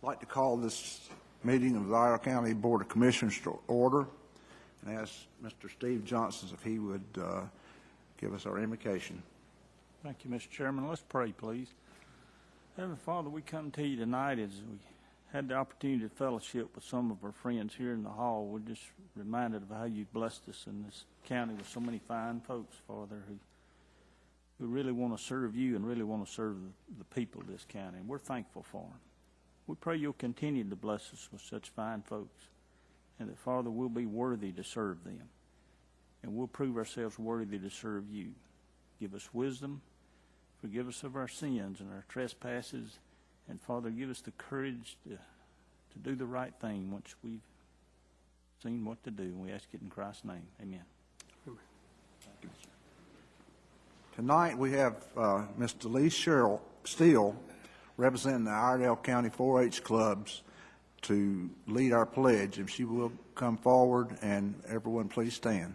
I'd like to call this meeting of the Iredell County Board of Commissioners to order and ask Mr. Steve Johnson if he would give us our invocation. Thank you, Mr. Chairman. Let's pray, please. Heavenly Father, we come to you tonight as we had the opportunity to fellowship with some of our friends here in the hall. We're just reminded of how you've blessed us in this county with so many fine folks, Father, who really want to serve you and really want to serve the people of this county. And we're thankful for them. We pray you'll continue to bless us with such fine folks, and that, Father, we'll be worthy to serve them, and we'll prove ourselves worthy to serve you. Give us wisdom, forgive us of our sins and our trespasses, and, Father, give us the courage to do the right thing once we've seen what to do. And we ask it in Christ's name. Amen. Amen. Tonight we have Ms. Delise Steele representing the Iredell County 4-H clubs to lead our pledge. If she will come forward, and everyone please stand.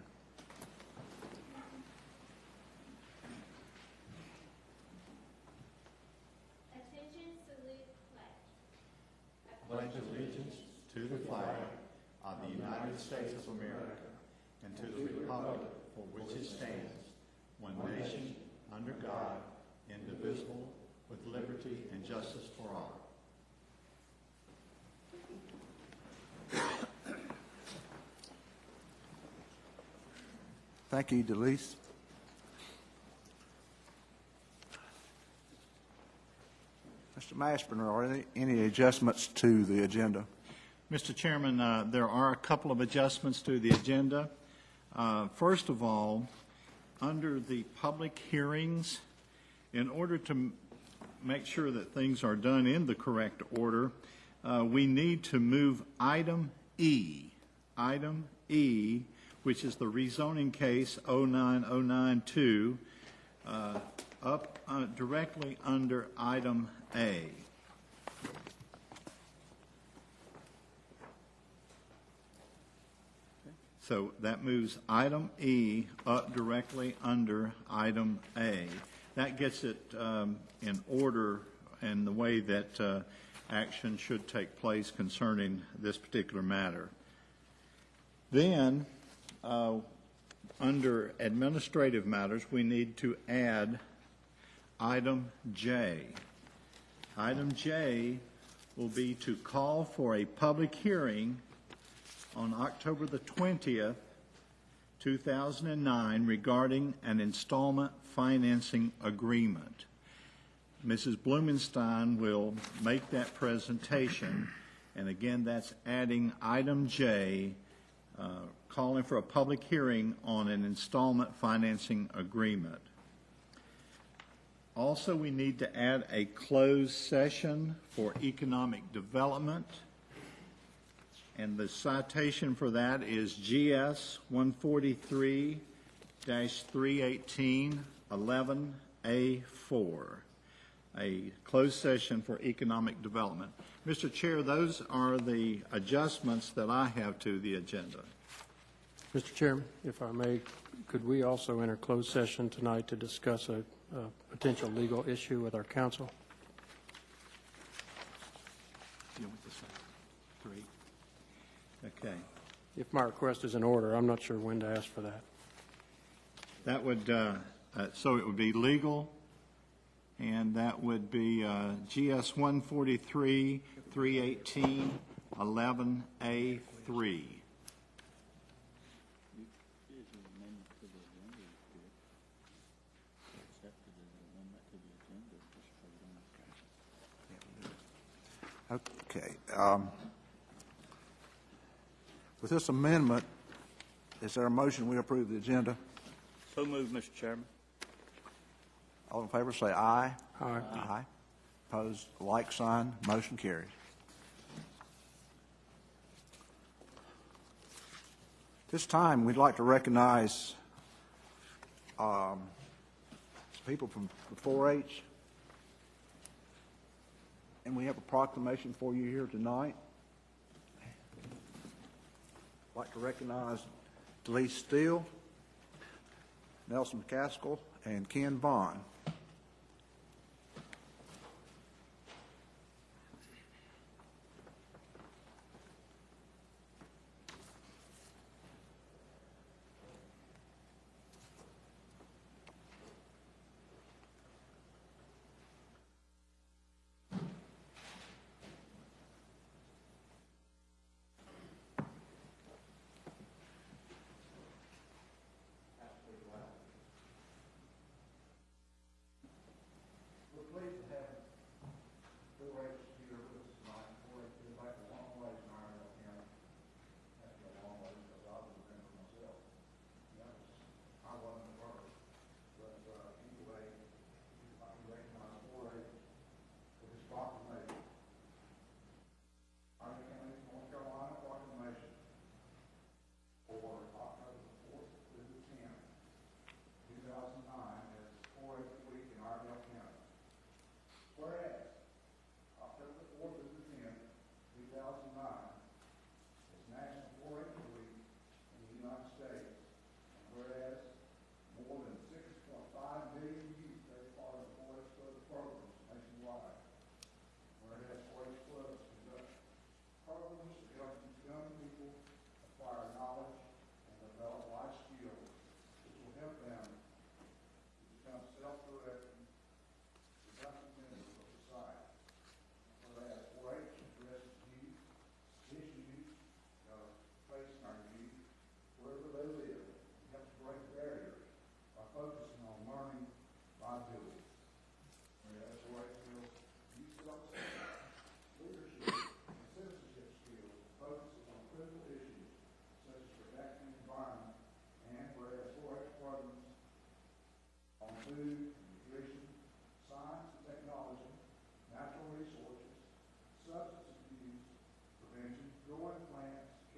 Attention, salute, pledge. I pledge allegiance to the flag of the United States of America and to the republic for which it stands, one nation, under God, indivisible, with liberty and justice for all. Thank you, Delise. Mr. Mashburn, are there any adjustments to the agenda? Mr. Chairman, there are a couple of adjustments to the agenda. First of all, under the public hearings, in order to make sure that things are done in the correct order, we need to move item E, which is the rezoning case 09092, up directly under item A. So that moves item E up directly under item A. That gets it in order and the way that action should take place concerning this particular matter. Then, under administrative matters, we need to add item J. Item J will be to call for a public hearing on October the 20th, 2009, regarding an installment financing agreement. Mrs. Blumenstein will make that presentation, and again, that's adding item J, calling for a public hearing on an installment financing agreement. Also, we need to add a closed session for economic development, and the citation for that is GS 143-318-11A4, a closed session for economic development. Mr. Chair, those are the adjustments that I have to the agenda. Mr. Chairman, if I may, could we also enter closed session tonight to discuss a potential legal issue with our counsel? Three. Okay. If my request is in order, I'm not sure when to ask for that. That would, so it would be legal, and that would be GS 143-318-11A3. Okay. With this amendment, is there a motion we approve the agenda? So moved, Mr. Chairman. All in favor say aye. Aye. Aye. Opposed, like sign. Motion carries. This time, we'd like to recognize people from the 4-H, and we have a proclamation for you here tonight. I'd like to recognize Delise Steele, Nelson McCaskill, and Ken Vaughn.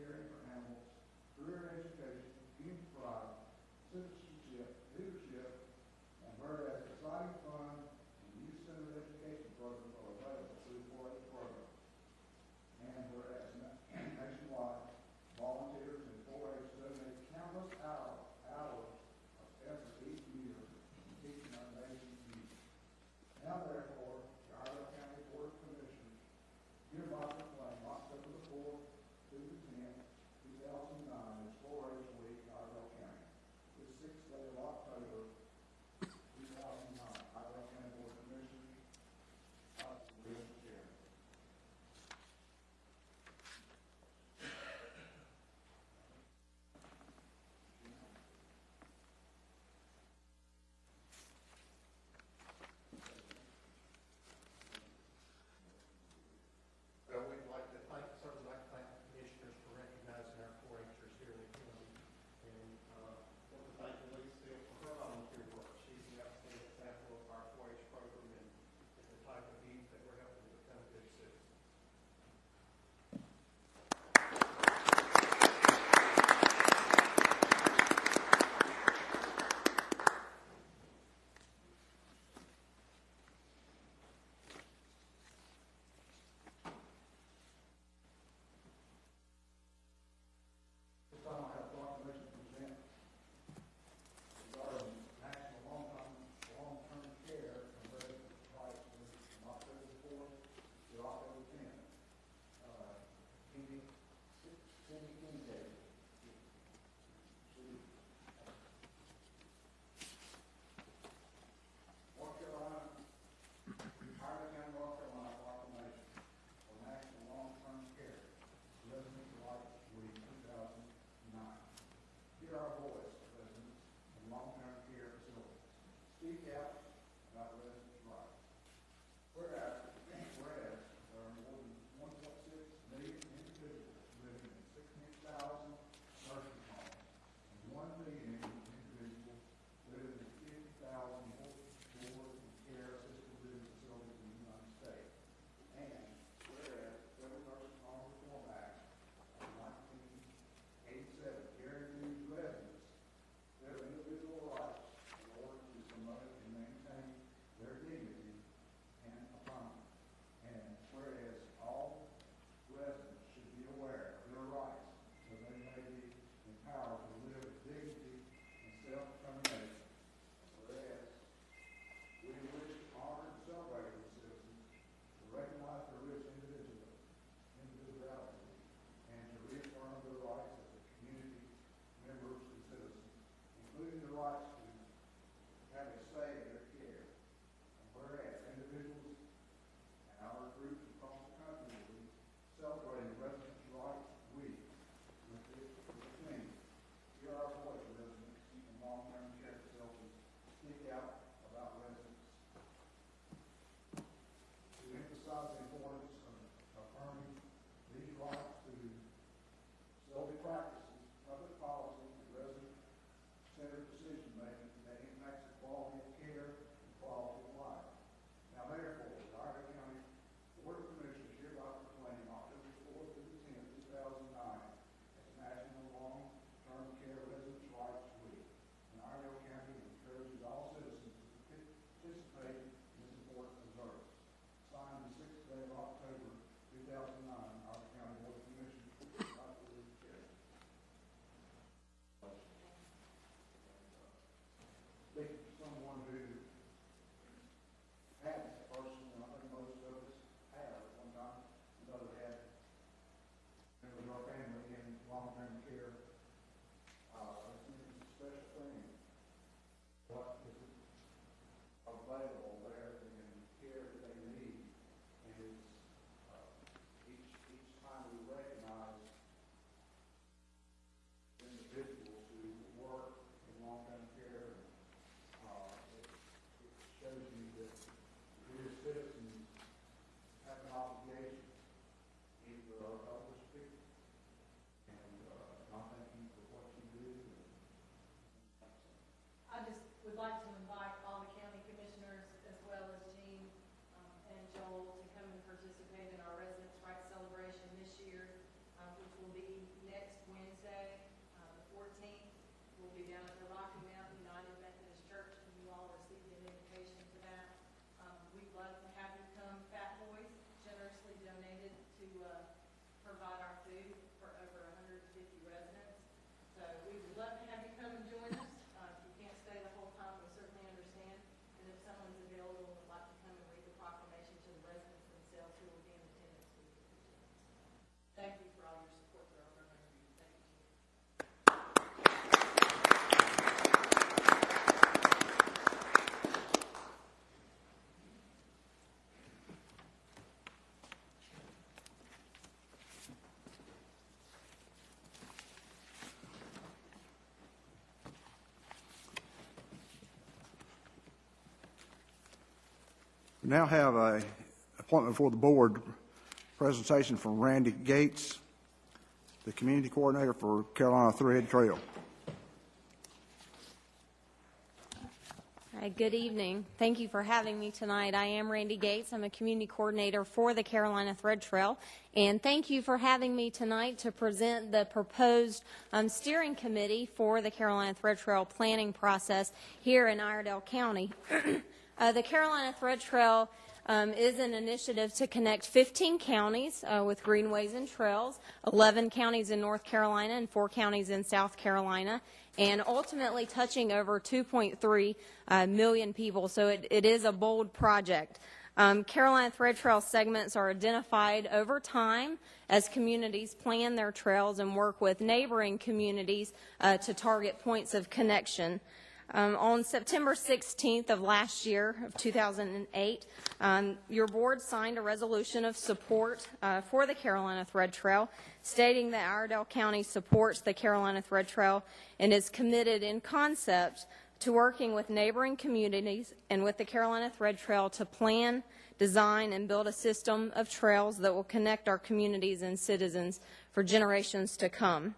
caring for animals, career education, community pride, citizenship, leadership, and whereas exciting fun and youth-centered education programs are available through the 4-H program. And whereas nationwide, volunteers in 4-H donate countless hours of effort each year teaching our nation's youth. Now therefore, the Iredell County Board of Commissioners hereby proclaim October the 4th through the 10th, Now have a appointment for the board presentation from Randi Gates, the community coordinator for Carolina Thread Trail. Hi, good evening. Thank you for having me tonight. I am Randi Gates. I'm a community coordinator for the Carolina Thread Trail. And thank you for having me tonight to present the proposed steering committee for the Carolina Thread Trail planning process here in Iredell County. The Carolina Thread Trail is an initiative to connect 15 counties with greenways and trails, 11 counties in North Carolina and 4 counties in South Carolina, and ultimately touching over 2.3 million people. So it is a bold project. Carolina Thread Trail segments are identified over time as communities plan their trails and work with neighboring communities to target points of connection. On September 16th of last year, of 2008, your board signed a resolution of support for the Carolina Thread Trail, stating that Iredell County supports the Carolina Thread Trail and is committed in concept to working with neighboring communities and with the Carolina Thread Trail to plan, design, and build a system of trails that will connect our communities and citizens for generations to come.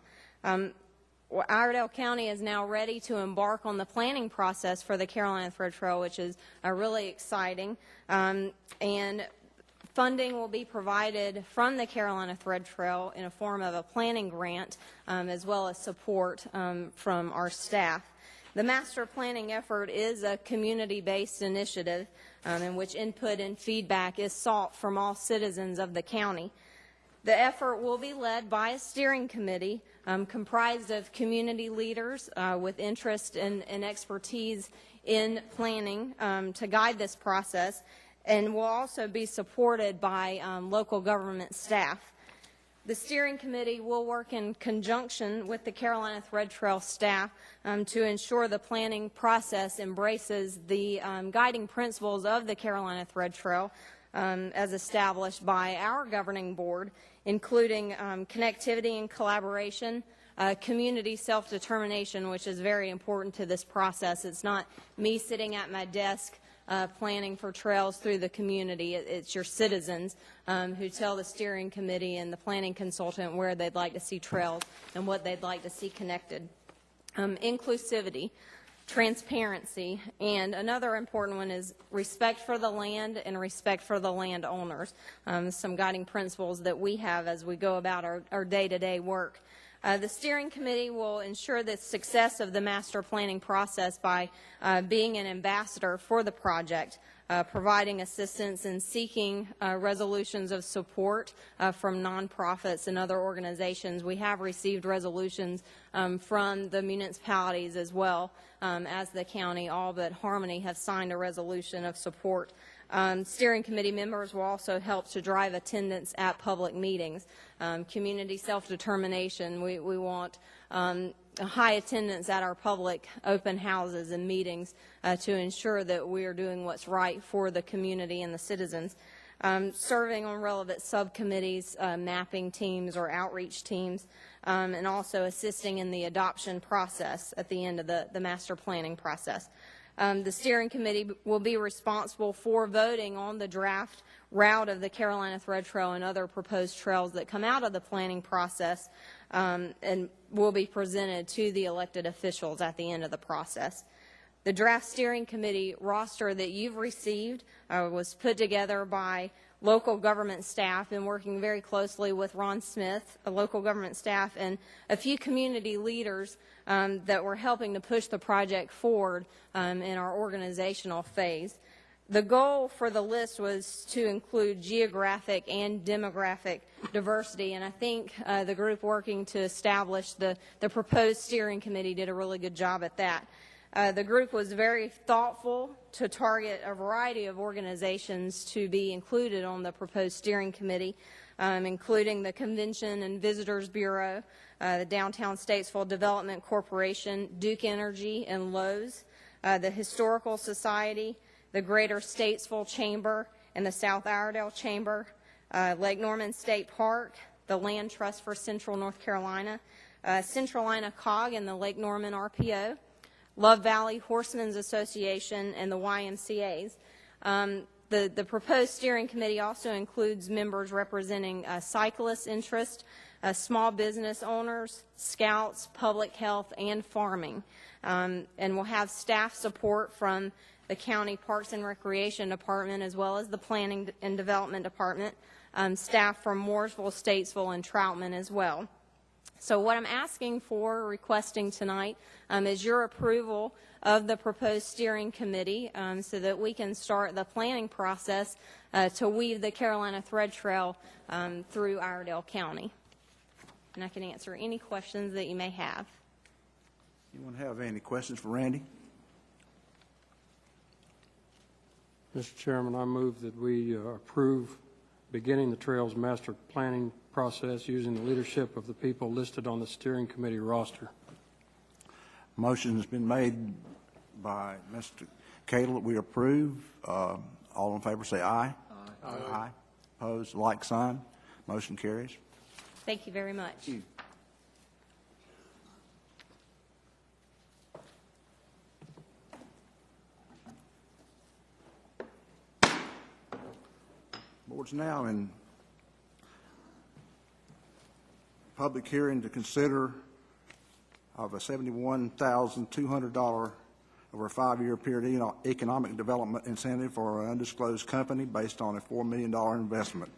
Iredell County is now ready to embark on the planning process for the Carolina Thread Trail, which is really exciting. And funding will be provided from the Carolina Thread Trail in a form of a planning grant, as well as support from our staff. The master planning effort is a community-based initiative in which input and feedback is sought from all citizens of the county. The effort will be led by a steering committee comprised of community leaders with interest and expertise in planning to guide this process, and will also be supported by local government staff. The steering committee will work in conjunction with the Carolina Thread Trail staff to ensure the planning process embraces the guiding principles of the Carolina Thread Trail as established by our governing board, including connectivity and collaboration, community self-determination, which is very important to this process. It's not me sitting at my desk planning for trails through the community. It's your citizens who tell the steering committee and the planning consultant where they'd like to see trails and what they'd like to see connected. Inclusivity, transparency, and another important one is respect for the land and respect for the landowners, some guiding principles that we have as we go about our day-to-day work. The steering committee will ensure the success of the master planning process by being an ambassador for the project, providing assistance in seeking resolutions of support from nonprofits and other organizations. We have received resolutions from the municipalities as well as the county. All but Harmony have signed a resolution of support. Steering committee members will also help to drive attendance at public meetings. Community self-determination, we want high attendance at our public open houses and meetings to ensure that we are doing what's right for the community and the citizens. Serving on relevant subcommittees, mapping teams or outreach teams, and also assisting in the adoption process at the end of the master planning process. The steering committee will be responsible for voting on the draft route of the Carolina Thread Trail and other proposed trails that come out of the planning process and will be presented to the elected officials at the end of the process. The draft steering committee roster that you've received was put together by local government staff and working very closely with Ron Smith, a local government staff, and a few community leaders that were helping to push the project forward in our organizational phase. The goal for the list was to include geographic and demographic diversity, and I think the group working to establish the proposed steering committee did a really good job at that. The group was very thoughtful to target a variety of organizations to be included on the proposed steering committee, including the Convention and Visitors Bureau, the Downtown Statesville Development Corporation, Duke Energy, and Lowe's, the Historical Society, the Greater Statesville Chamber, and the South Iredell Chamber, Lake Norman State Park, the Land Trust for Central North Carolina, Centralina COG and the Lake Norman RPO, Love Valley Horsemen's Association, and the YMCAs. The proposed steering committee also includes members representing cyclist interest, small business owners, scouts, public health, and farming. And we'll have staff support from the County Parks and Recreation Department as well as the Planning and Development Department, staff from Mooresville, Statesville, and Troutman as well. So what I'm asking for, requesting tonight, is your approval of the proposed steering committee so that we can start the planning process to weave the Carolina Thread Trail through Iredell County. And I can answer any questions that you may have. Anyone have any questions for Randy? Mr. Chairman, I move that we approve beginning the trail's master planning process using the leadership of the people listed on the steering committee roster. Motion has been made by Mr. Cadle that we approve. All in favor say aye. Aye. Aye. Opposed, like sign. Motion carries. Thank you very much. Thank you. Board's now in public hearing to consider of a $71,200 over a 5-year period economic development incentive for an undisclosed company based on a $4 million investment.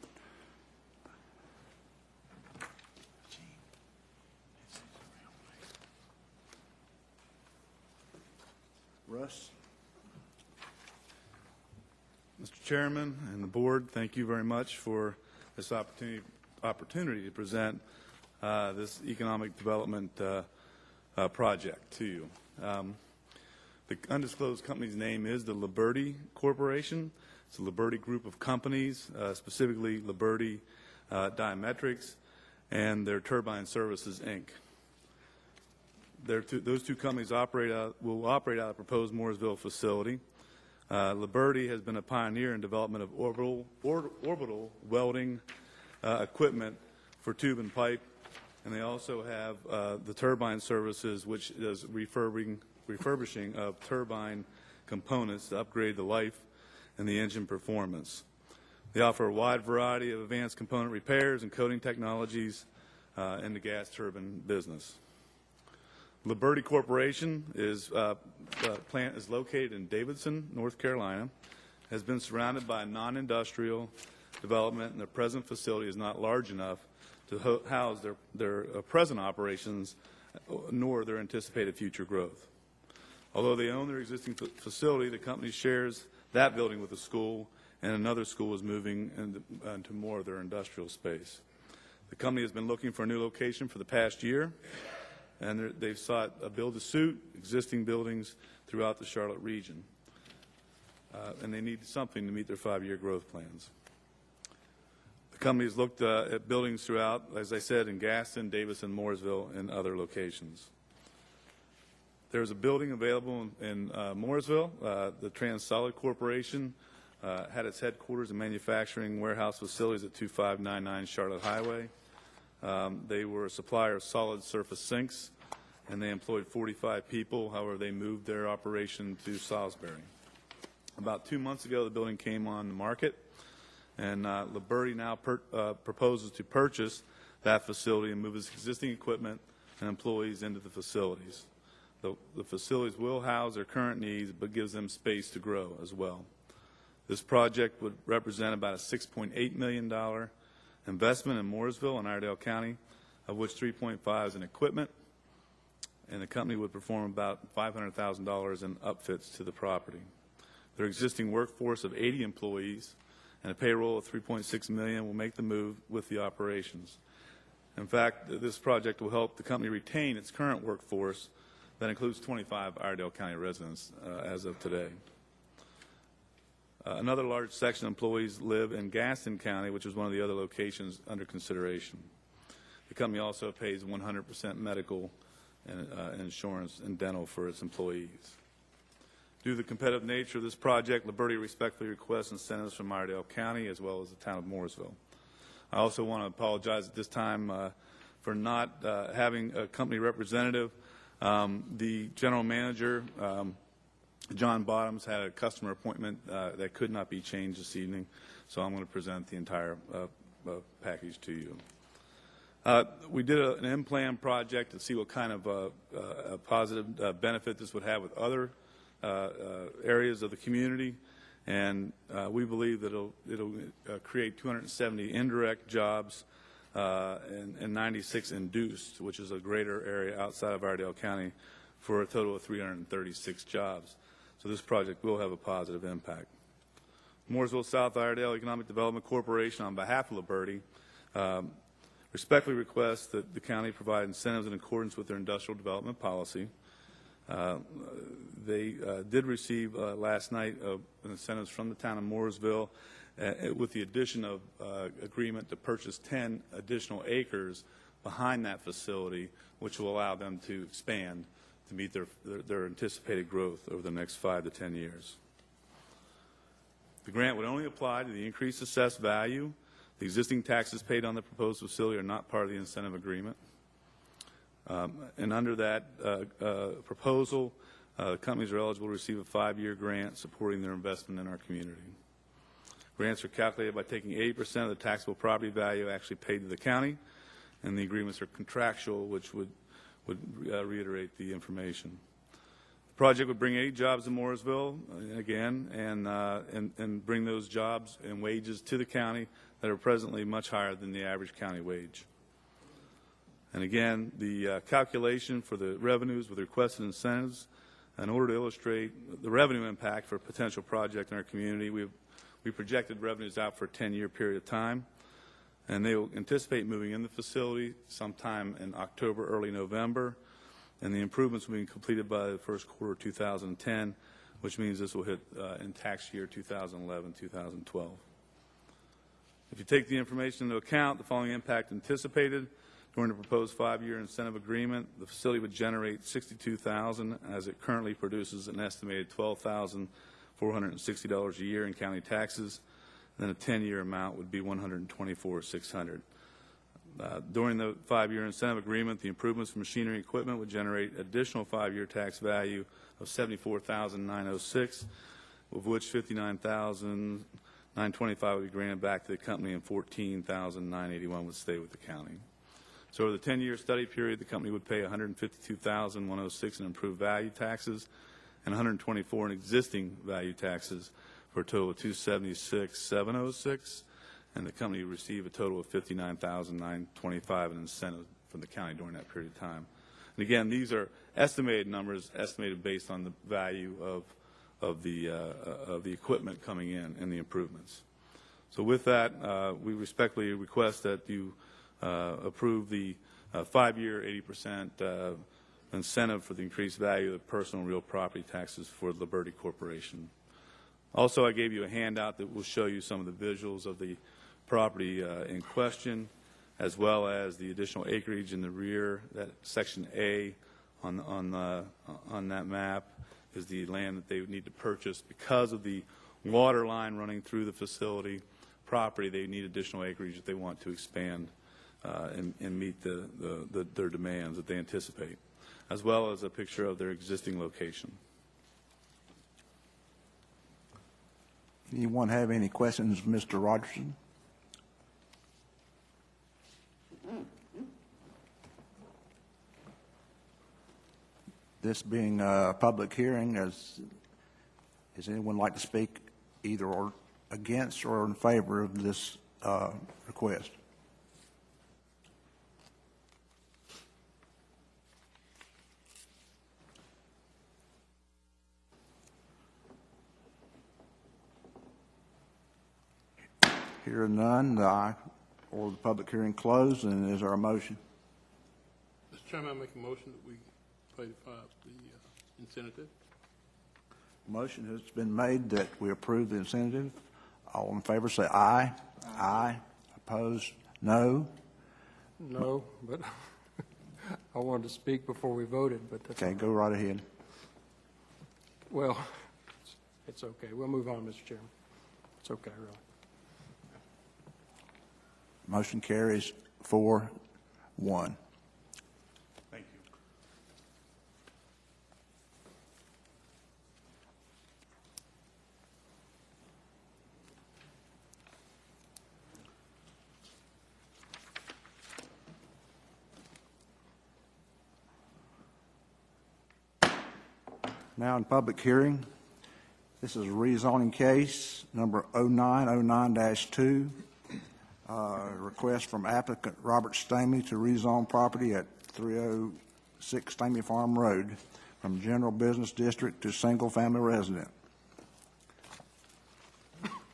Russ? Mr. Chairman and the board, thank you very much for this opportunity to present this economic development project to you. The undisclosed company's name is the Liberty Corporation. It's a Liberty group of companies, specifically Liberty Diametrics and their Turbine Services, Inc. Those two companies will operate out of the proposed Mooresville facility. Liberty has been a pioneer in development of orbital welding equipment for tube and pipe, and they also have the Turbine Services, which is refurbishing of turbine components to upgrade the life and the engine performance. They offer a wide variety of advanced component repairs and coating technologies in the gas turbine business. Liberty Corporation plant is located in Davidson, North Carolina, has been surrounded by non-industrial development, and their present facility is not large enough to house their present operations nor their anticipated future growth. Although they own their existing facility, the company shares that building with a school, and another school is moving into more of their industrial space. The company has been looking for a new location for the past year, and they've sought a build-to-suit existing buildings throughout the Charlotte region. And they need something to meet their 5-year growth plans. The company has looked at buildings throughout, as I said, in Gaston, Davidson, Mooresville, and other locations. There's a building available in Mooresville. The Trans-Solid Corporation had its headquarters and manufacturing warehouse facilities at 2599 Charlotte Highway. They were a supplier of solid surface sinks, and they employed 45 people. However, they moved their operation to Salisbury. About 2 months ago, the building came on the market, and Liberty now proposes to purchase that facility and move its existing equipment and employees into the facilities. The facilities will house their current needs, but gives them space to grow as well. This project would represent about a $6.8 million investment in Mooresville and Iredell County, of which $3.5 is in equipment, and the company would perform about $500,000 in upfits to the property. Their existing workforce of 80 employees and a payroll of $3.6 million will make the move with the operations. In fact, this project will help the company retain its current workforce that includes 25 Iredell County residents as of today. Another large section of employees live in Gaston County, which is one of the other locations under consideration. The company also pays 100% medical and insurance and dental for its employees. Due to the competitive nature of this project, Liberty respectfully requests incentives from Iredell County as well as the town of Mooresville. I also want to apologize at this time for not having a company representative. The general manager John Bottoms had a customer appointment that could not be changed this evening, so I'm going to present the entire package to you. We did an M-Plan project to see what kind of a positive benefit this would have with other areas of the community, and we believe that it'll create 270 indirect jobs and 96 induced, which is a greater area outside of Iredell County, for a total of 336 jobs. So this project will have a positive impact. Mooresville South Iredell Economic Development Corporation, on behalf of Liberty, respectfully requests that the county provide incentives in accordance with their industrial development policy. They did receive last night incentives from the town of Mooresville with the addition of agreement to purchase 10 additional acres behind that facility, which will allow them to expand to meet their anticipated growth over the next 5 to 10 years. The grant would only apply to the increased assessed value. The existing taxes paid on the proposed facility are not part of the incentive agreement. And under that proposal, companies are eligible to receive a 5-year grant supporting their investment in our community. Grants are calculated by taking 80% of the taxable property value actually paid to the county, and the agreements are contractual, which would reiterate the information. The project would bring 80 jobs in Mooresville, again, and bring those jobs and wages to the county that are presently much higher than the average county wage. And again, the calculation for the revenues with requested incentives, in order to illustrate the revenue impact for a potential project in our community, we projected revenues out for a 10-year period of time, and they will anticipate moving in the facility sometime in October, early November, and the improvements will be completed by the first quarter of 2010, which means this will hit in tax year 2011-2012. If you take the information into account, the following impact anticipated during the proposed 5-year incentive agreement, the facility would generate $62,000 as it currently produces an estimated $12,460 a year in county taxes. Then a 10-year amount would be $124,600. During the 5-year incentive agreement, the improvements for machinery and equipment would generate additional 5-year tax value of $74,906, of which $59,925 would be granted back to the company and $14,981 would stay with the county. So over the 10-year study period, the company would pay $152,106 in improved value taxes and $124 in existing value taxes for a total of $276,706, and the company would receive a total of $59,925 in incentive from the county during that period of time. And again, these are estimated numbers, estimated based on the value of the equipment coming in and the improvements. So with that, we respectfully request that you approve the 5-year 80% incentive for the increased value of personal and real property taxes for Liberty Corporation. Also, I gave you a handout that will show you some of the visuals of the property in question, as well as the additional acreage in the rear. That section A on that map is the land that they would need to purchase because of the water line running through the facility property. They need additional acreage if they want to expand and meet their demands that they anticipate, as well as a picture of their existing location. Anyone have any questions, Mr. Rogerson? This being a public hearing, does anyone like to speak either or against or in favor of this request? Hearing none, the public hearing closed, and is there a motion? Mr. Chairman, I make a motion that we ratify the incentive. Motion has been made that we approve the incentive. All in favor say aye. Aye. Opposed? No. No, but I wanted to speak before we voted, but that's Okay, go right ahead. well, it's okay. We'll move on, Mr. Chairman. It's okay, really. Motion carries 4-1. Thank you. Now in public hearing, this is a rezoning case number 0909-2. Request from applicant Robert Stamey to rezone property at 306 Stamey Farm Road from general business district to single-family resident.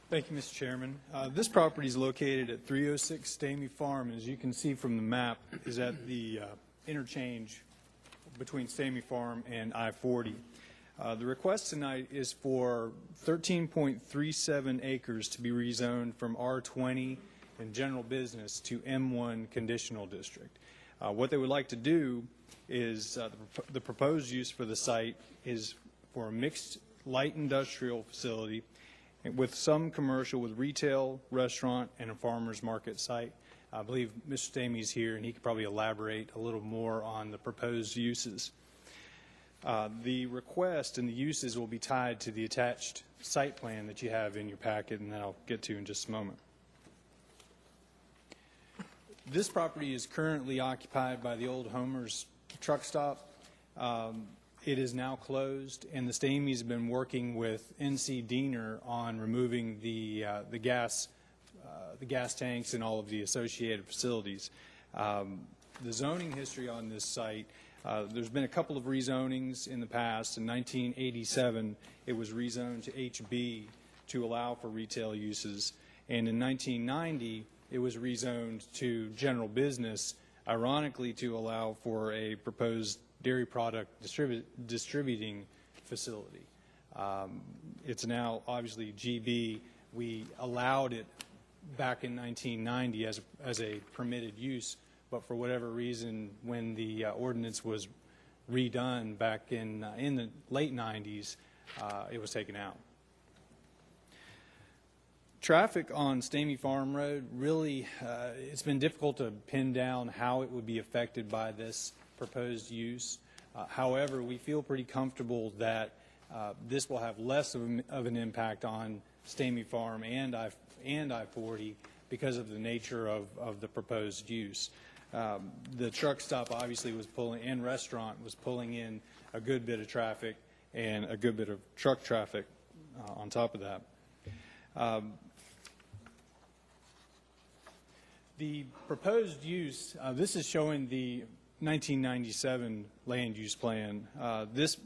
Thank you, Mr. Chairman. This property is located at 306 Stamey Farm, and as you can see from the map, is at the interchange between Stamey Farm and I-40. The request tonight is for 13.37 acres to be rezoned from R20 and general business to M1 conditional district. What they would like to do is the proposed use for the site is for a mixed light industrial facility with some commercial with retail, restaurant, and a farmer's market site. I believe Mr. Stamey's here, and he could probably elaborate a little more on the proposed uses. The request and the uses will be tied to the attached site plan that you have in your packet, and that I'll get to in just a moment. This property is currently occupied by the old Homer's truck stop. It is now closed, and the Stameys have been working with NC Diener on removing the gas tanks and all of the associated facilities. The zoning history on this site, there's been a couple of rezonings in the past. In 1987, it was rezoned to HB to allow for retail uses, and in 1990, it was rezoned to general business, ironically to allow for a proposed dairy product distributing facility. It's now obviously GB. We allowed it back in 1990 as a permitted use, but for whatever reason, when the ordinance was redone back in the late 90s, it was taken out. Traffic on Stamey Farm Road, really, it's been difficult to pin down how it would be affected by this proposed use. However, we feel pretty comfortable that this will have less of an impact on Stamey Farm and I-40 because of the nature of the proposed use. The truck stop obviously was pulling, and restaurant was pulling in a good bit of traffic and a good bit of truck traffic on top of that. The proposed use, this is showing the 1997 land use plan. This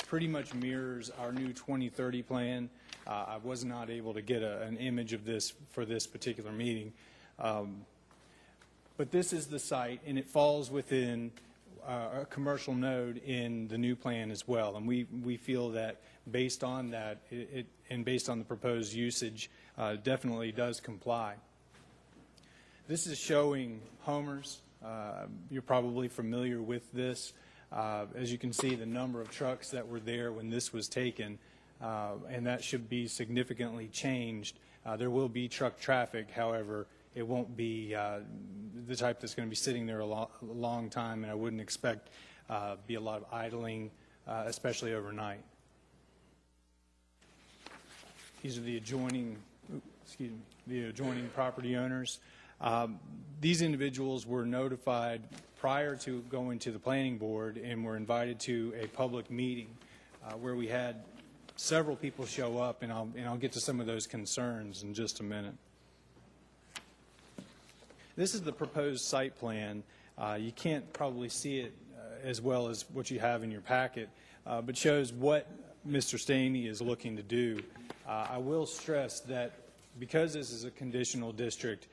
pretty much mirrors our new 2030 plan. I was not able to get an image of this for this particular meeting. But this is the site, and it falls within a commercial node in the new plan as well. And we feel that based on that, and based on the proposed usage, definitely does comply. This is showing Homer's. You're probably familiar with this. As you can see, the number of trucks that were there when this was taken, and that should be significantly changed. There will be truck traffic, however, it won't be the type that's going to be sitting there a long time, and I wouldn't expect be a lot of idling, especially overnight. These are the adjoining, the adjoining property owners. These individuals were notified prior to going to the planning board and were invited to a public meeting where we had several people show up, and I'll get to some of those concerns in just a minute. This is the proposed site plan. You can't probably see it as well as what you have in your packet, but shows what Mr. Stamey is looking to do. I will stress that because this is a conditional district,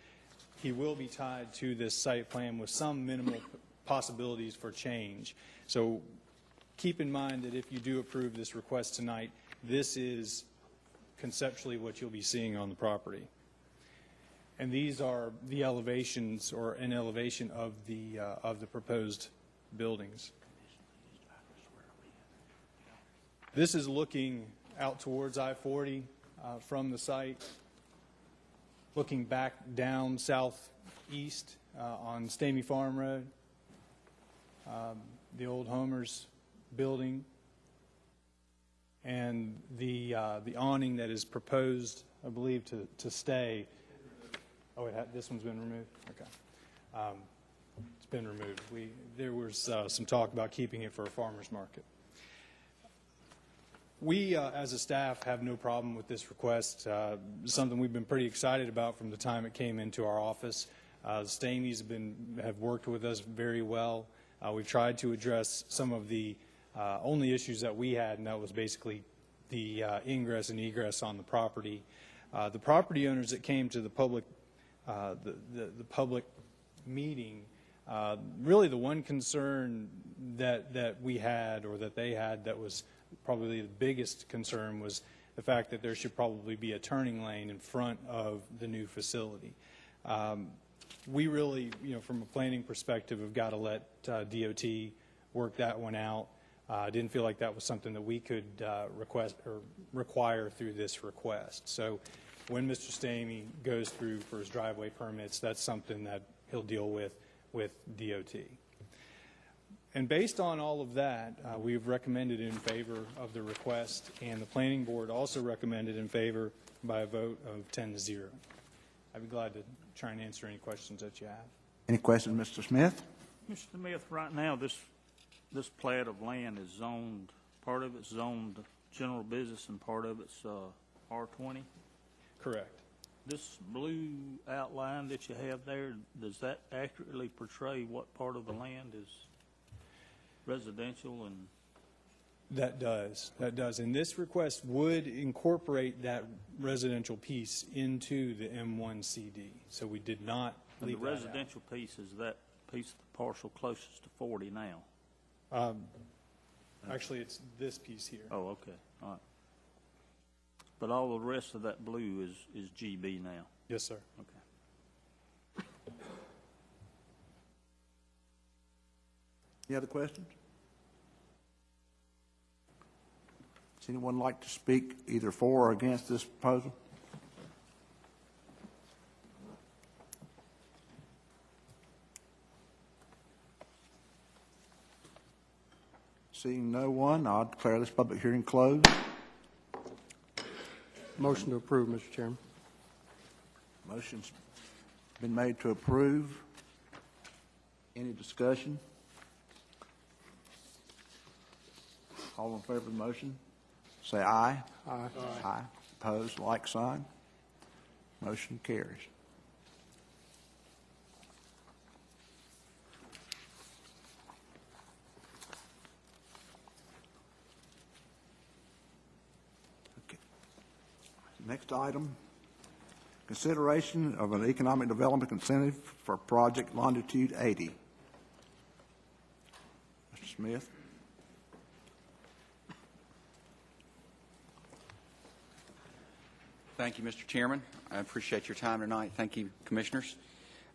he will be tied to this site plan with some minimal possibilities for change. So keep in mind that if you do approve this request tonight, this is conceptually what you'll be seeing on the property. And these are the elevations, or an elevation of the proposed buildings. This is looking out towards I-40 from the site, looking back down southeast on Stamey Farm Road, the old Homer's building, and the awning that is proposed, I believe, to stay. Oh, this one's been removed? Okay. It's been removed. There was some talk about keeping it for a farmer's market. We, as a staff, have no problem with this request. Something we've been pretty excited about from the time it came into our office. The Stameys have worked with us very well. We've tried to address some of the only issues that we had, and that was basically the ingress and egress on the property. The property owners that came to the public meeting, really the one concern that we had, or that they had, that was probably the biggest concern, was the fact that there should probably be a turning lane in front of the new facility. We really, from a planning perspective, have got to let DOT work that one out. Didn't feel like that was something that we could request or require through this request. So when Mr. Stamey goes through for his driveway permits, that's something that he'll deal with DOT. And based on all of that, we've recommended in favor of the request, and the Planning Board also recommended in favor by a vote of 10-0. I'd be glad to try and answer any questions that you have. Any questions, Mr. Smith? Mr. Smith, right now, this plat of land is zoned, part of it's zoned general business and part of it's R20? Correct. This blue outline that you have there, does that accurately portray what part of the land is residential? And That does. And this request would incorporate that residential piece into the M1CD. So we did not leave the that residential piece is that piece of the parcel closest to 40 now? Actually, it's this piece here. Oh, okay. All right. But all the rest of that blue is GB now? Yes, sir. Okay. Any other questions? Does anyone like to speak either for or against this proposal? Seeing no one, I'll declare this public hearing closed. Motion to approve, Mr. Chairman. Motion's been made to approve. Any discussion? All in favor of the motion, say aye. Aye. Aye. Opposed, like sign. Motion carries. Okay. Next item, consideration of an economic development incentive for project longitude 80. Mr. Smith. Thank you, Mr. Chairman. I appreciate your time tonight. Thank you, Commissioners.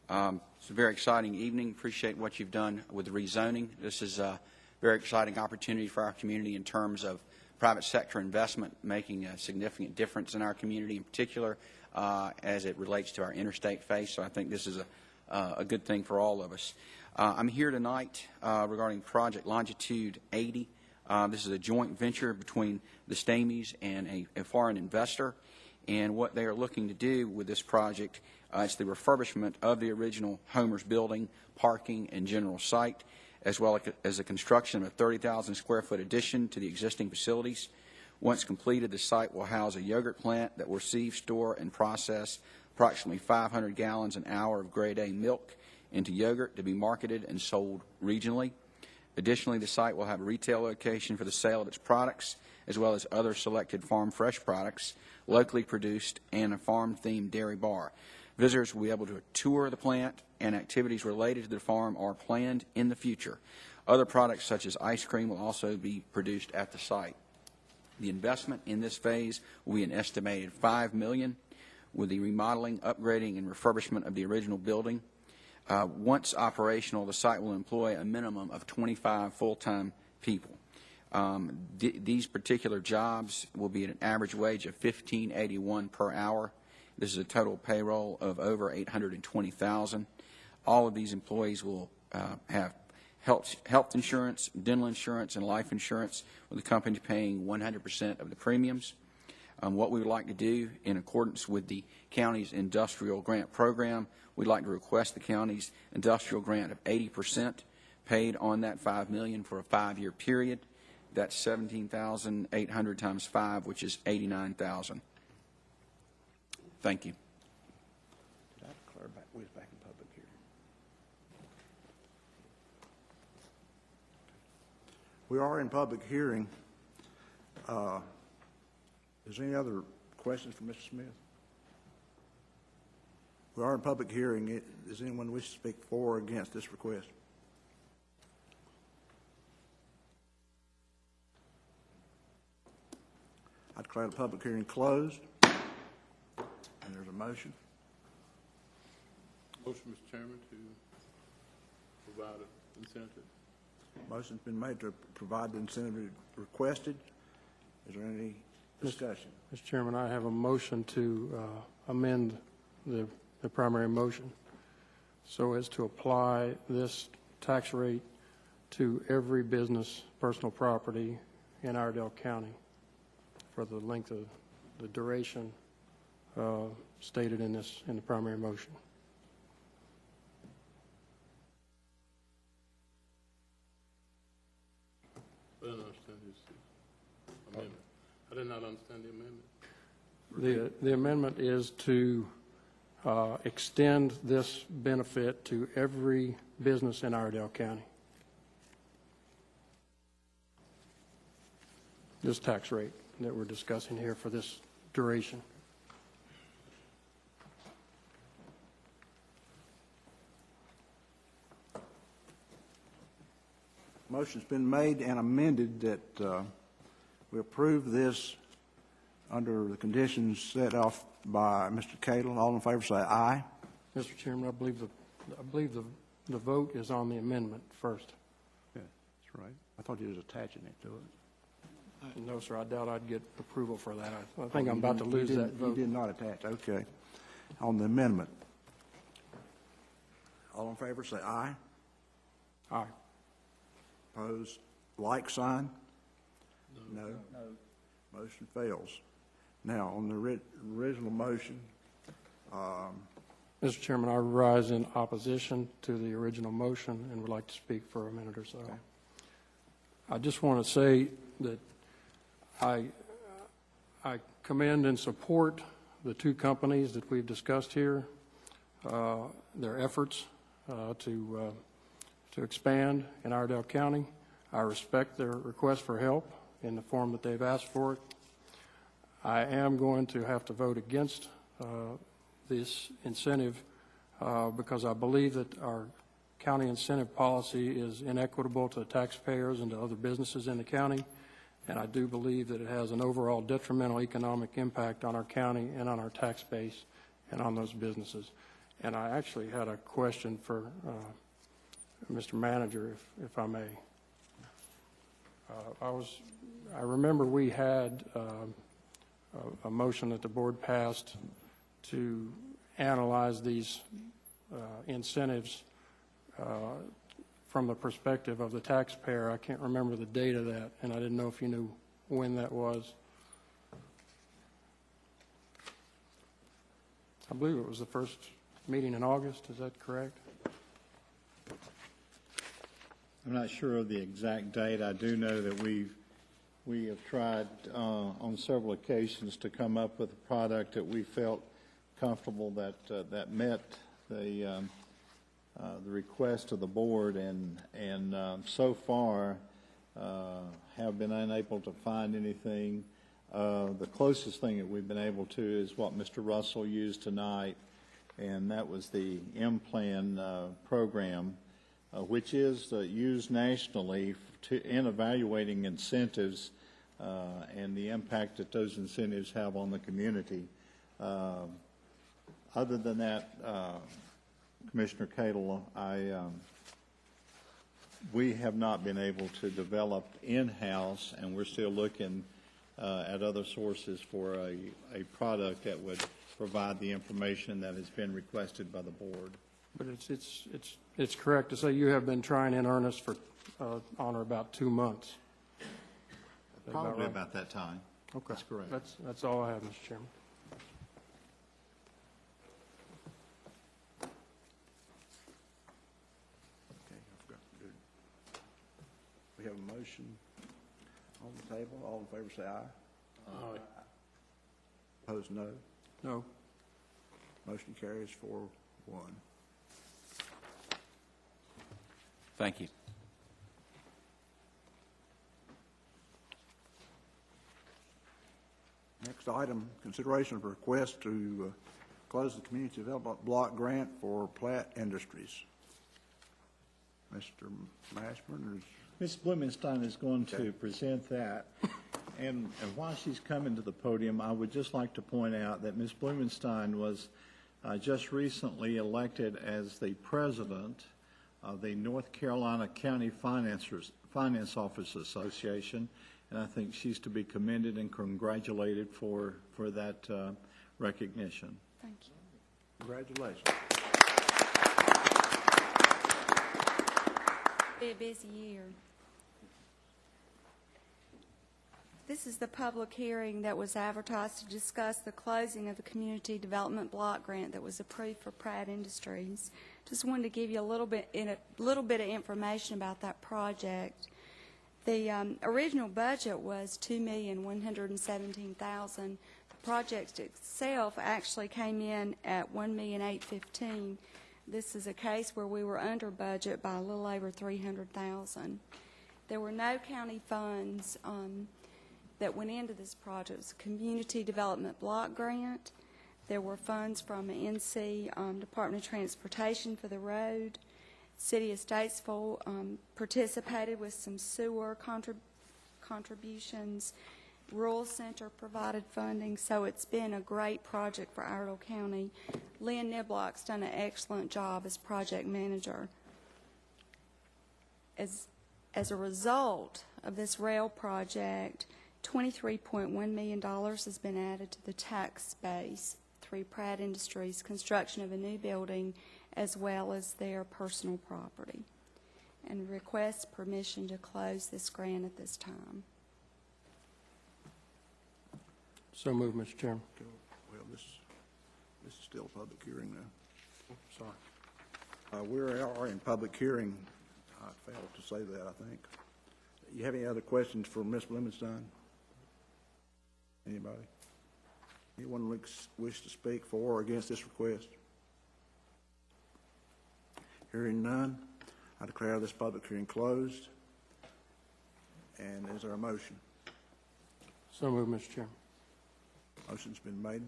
It's a very exciting evening. Appreciate what you've done with the rezoning. This is a very exciting opportunity for our community in terms of private sector investment making a significant difference in our community, in particular as it relates to our interstate phase. So I think this is a good thing for all of us. I'm here tonight regarding Project Longitude 80. This is a joint venture between the Stameys and a foreign investor. And what they are looking to do with this project is the refurbishment of the original Homer's building, parking, and general site, as well as the construction of a 30,000 square foot addition to the existing facilities. Once completed, the site will house a yogurt plant that will receive, store, and process approximately 500 gallons an hour of grade A milk into yogurt to be marketed and sold regionally. Additionally, the site will have a retail location for the sale of its products, as well as other selected farm fresh products, locally produced, and a farm-themed dairy bar. Visitors will be able to tour the plant, and activities related to the farm are planned in the future. Other products such as ice cream will also be produced at the site. The investment in this phase will be an estimated $5 million, with the remodeling, upgrading, and refurbishment of the original building. Once operational, the site will employ a minimum of 25 full-time people. These particular jobs will be at an average wage of $15.81 per hour. This is a total payroll of over $820,000. All of these employees will have health insurance, dental insurance, and life insurance, with the company paying 100% of the premiums. What we would like to do, in accordance with the county's industrial grant program, we'd like to request the county's industrial grant of 80% paid on that $5 million for a 5-year period. That's 17,800 times 5, which is 89,000. Thank you. Did I declare we was back in public hearing? We are in public hearing. Is there any other questions for Mr. Smith? We are in public hearing. Does anyone wish to speak for or against this request? I declare the public hearing closed. And there's a motion. Motion, Mr. Chairman, to provide an incentive. Motion's been made to provide the incentive requested. Is there any discussion? Mr. Chairman, I have a motion to amend the primary motion so as to apply this tax rate to every business personal property in Iredell County for the length of the duration stated in the primary motion. I didn't understand his amendment. I did not understand the amendment. The amendment is to extend this benefit to every business in Iredell County. This tax rate that we're discussing here for this duration. Motion's been made and amended that we approve this under the conditions set off by Mr. Cadle. All in favor say aye. Mr. Chairman, I believe the vote is on the amendment first. Yeah, that's right. I thought you was attaching it to it. No, sir. I doubt I'd get approval for that. I think I'm about to lose that vote. You did not attach. Okay. On the amendment. All in favor say aye. Aye. Opposed? Like sign? No. No. Motion fails. Now, on the original motion, Mr. Chairman, I rise in opposition to the original motion and would like to speak for a minute or so. Okay. I just want to say that I commend and support the two companies that we've discussed here, their efforts to expand in Iredell County. I respect their request for help in the form that they've asked for it. I am going to have to vote against this incentive because I believe that our county incentive policy is inequitable to taxpayers and to other businesses in the county, and I do believe that it has an overall detrimental economic impact on our county and on our tax base and on those businesses. And I actually had a question for Mr. Manager, if I may. I remember we had a motion that the board passed to analyze these incentives from the perspective of the taxpayer. I can't remember the date of that, and I didn't know if you knew when that was. I believe it was the first meeting in August. Is that correct? I'm not sure of the exact date. I do know that we have tried on several occasions to come up with a product that we felt comfortable that met the request of the board, and so far have been unable to find anything. The closest thing that we've been able to is what Mr. Russell used tonight, and that was the M-Plan program, which is used nationally in evaluating incentives and the impact that those incentives have on the community. Other than that, Commissioner Cadle, we have not been able to develop in-house, and we're still looking at other sources for a product that would provide the information that has been requested by the board. But it's correct to say you have been trying in earnest for on or about 2 months. Probably about that time. Okay, that's correct. That's all I have, Mr. Chairman. Okay, I forgot to do it. We have a motion on the table? All in favor say aye. Aye. Opposed, no. No. Motion carries 4-1. Thank you. Next item, consideration of a request to close the community development block grant for Platt Industries. Mr. Mashburn is... Ms. Blumenstein is going to present that. And while she's coming to the podium, I would just like to point out that Ms. Blumenstein was just recently elected as the president of the North Carolina County Finance Office Association, and I think she's to be commended and congratulated for that recognition. Thank you. Congratulations. Be a busy year. This is the public hearing that was advertised to discuss the closing of the Community Development Block Grant that was approved for Pratt Industries. Just wanted to give you a little bit of information about that project. The original budget was $2,117,000. The project itself actually came in at $1,815,000. This is a case where we were under budget by a little over $300,000. There were no county funds that went into this project. It was a Community Development Block Grant. There were funds from the NC Department of Transportation for the road. City of Statesville participated with some sewer contributions. Rural Center provided funding, so it's been a great project for Iredell County. Lynn Niblock's done an excellent job as project manager. As a result of this rail project, $23.1 million has been added to the tax base through Pratt Industries' construction of a new building as well as their personal property, and request permission to close this grant at this time. So moved, Mr. Chairman. Well, this is still a public hearing now. Sorry. We are in public hearing. I failed to say that, I think. You have any other questions for Ms. Blumenstein? Anybody? Anyone wish to speak for or against this request? Hearing none, I declare this public hearing closed. And is there a motion? So moved, Mr. Chairman. Motion's been made.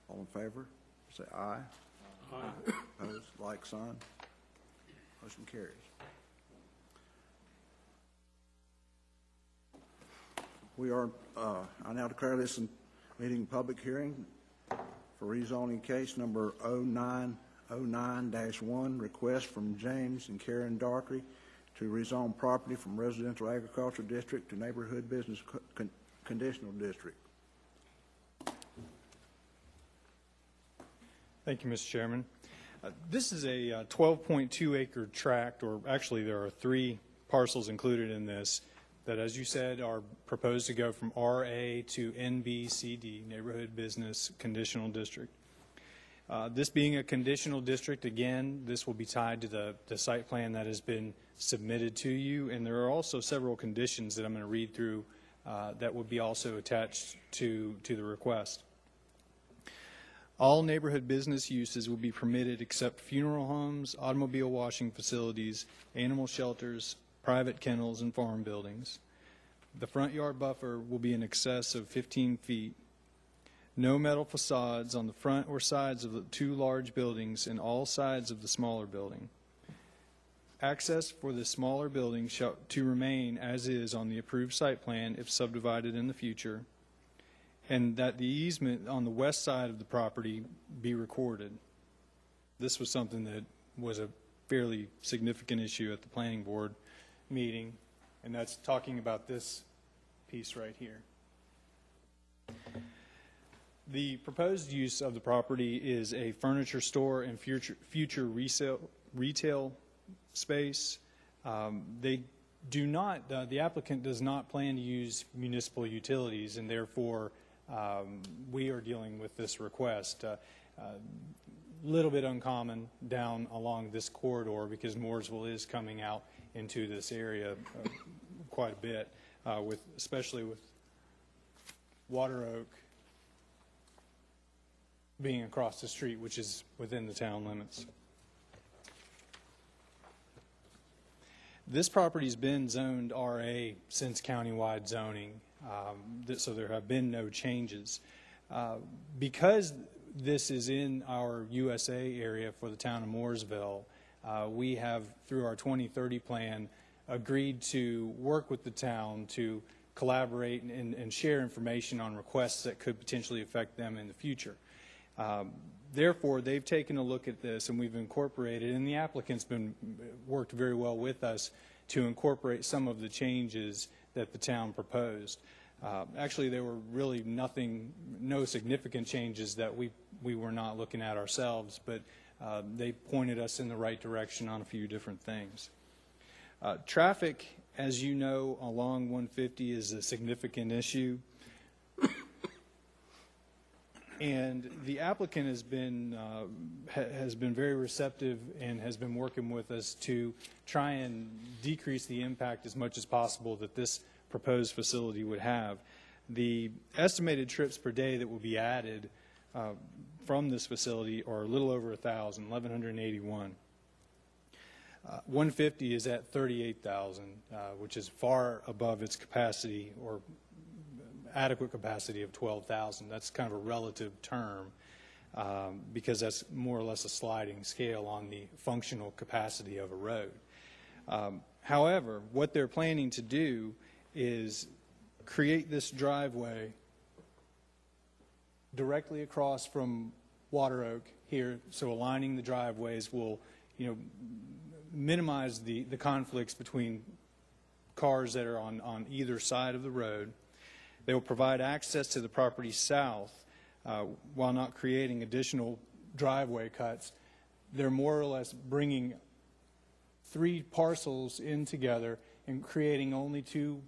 All in favor, say aye. Aye. Opposed, like sign. Motion carries. I now declare this meeting public hearing for rezoning case number 0909-1, request from James and Karen Darkry to rezone property from residential agricultural district to neighborhood business conditional district. Thank you, Mr. Chairman. This is a 12.2 acre tract, or actually there are 3 parcels included in this that, as you said, are proposed to go from RA to NBCD, Neighborhood Business Conditional District. This being a conditional district, again, this will be tied to the site plan that has been submitted to you, and there are also several conditions that I'm going to read through that would be also attached to the request. All neighborhood business uses will be permitted except funeral homes, automobile washing facilities, animal shelters, private kennels, and farm buildings. The front yard buffer will be in excess of 15 feet. No metal facades on the front or sides of the 2 large buildings and all sides of the smaller building. Access for the smaller building shall to remain as is on the approved site plan if subdivided in the future, and that the easement on the west side of the property be recorded. This was something that was a fairly significant issue at the planning board meeting, and that's talking about this piece right here. The proposed use of the property is a furniture store and future retail space. They do not, the applicant does not plan to use municipal utilities, and therefore we are dealing with this request. Little bit uncommon down along this corridor because Mooresville is coming out into this area quite a bit, especially with Water Oak being across the street, which is within the town limits. This property's been zoned RA since countywide zoning, so there have been no changes. Because this is in our USA area for the town of Mooresville, we have, through our 2030 plan, agreed to work with the town to collaborate and share information on requests that could potentially affect them in the future. Therefore, they've taken a look at this, and we've incorporated, and the applicant's worked very well with us to incorporate some of the changes that the town proposed. Actually, there were really no significant changes that we were not looking at ourselves, but they pointed us in the right direction on a few different things. Traffic, as you know, along 150 is a significant issue. And the applicant has been very receptive and has been working with us to try and decrease the impact as much as possible that this proposed facility would have. The estimated trips per day that will be added from this facility are a little over 1,181. 150 is at 38,000, which is far above its capacity or adequate capacity of 12,000. That's kind of a relative term because that's more or less a sliding scale on the functional capacity of a road. However, what they're planning to do is create this driveway directly across from Water Oak here, so aligning the driveways will, minimize the conflicts between cars that are on either side of the road. They will provide access to the property south while not creating additional driveway cuts. They're more or less bringing 3 parcels in together and creating only 2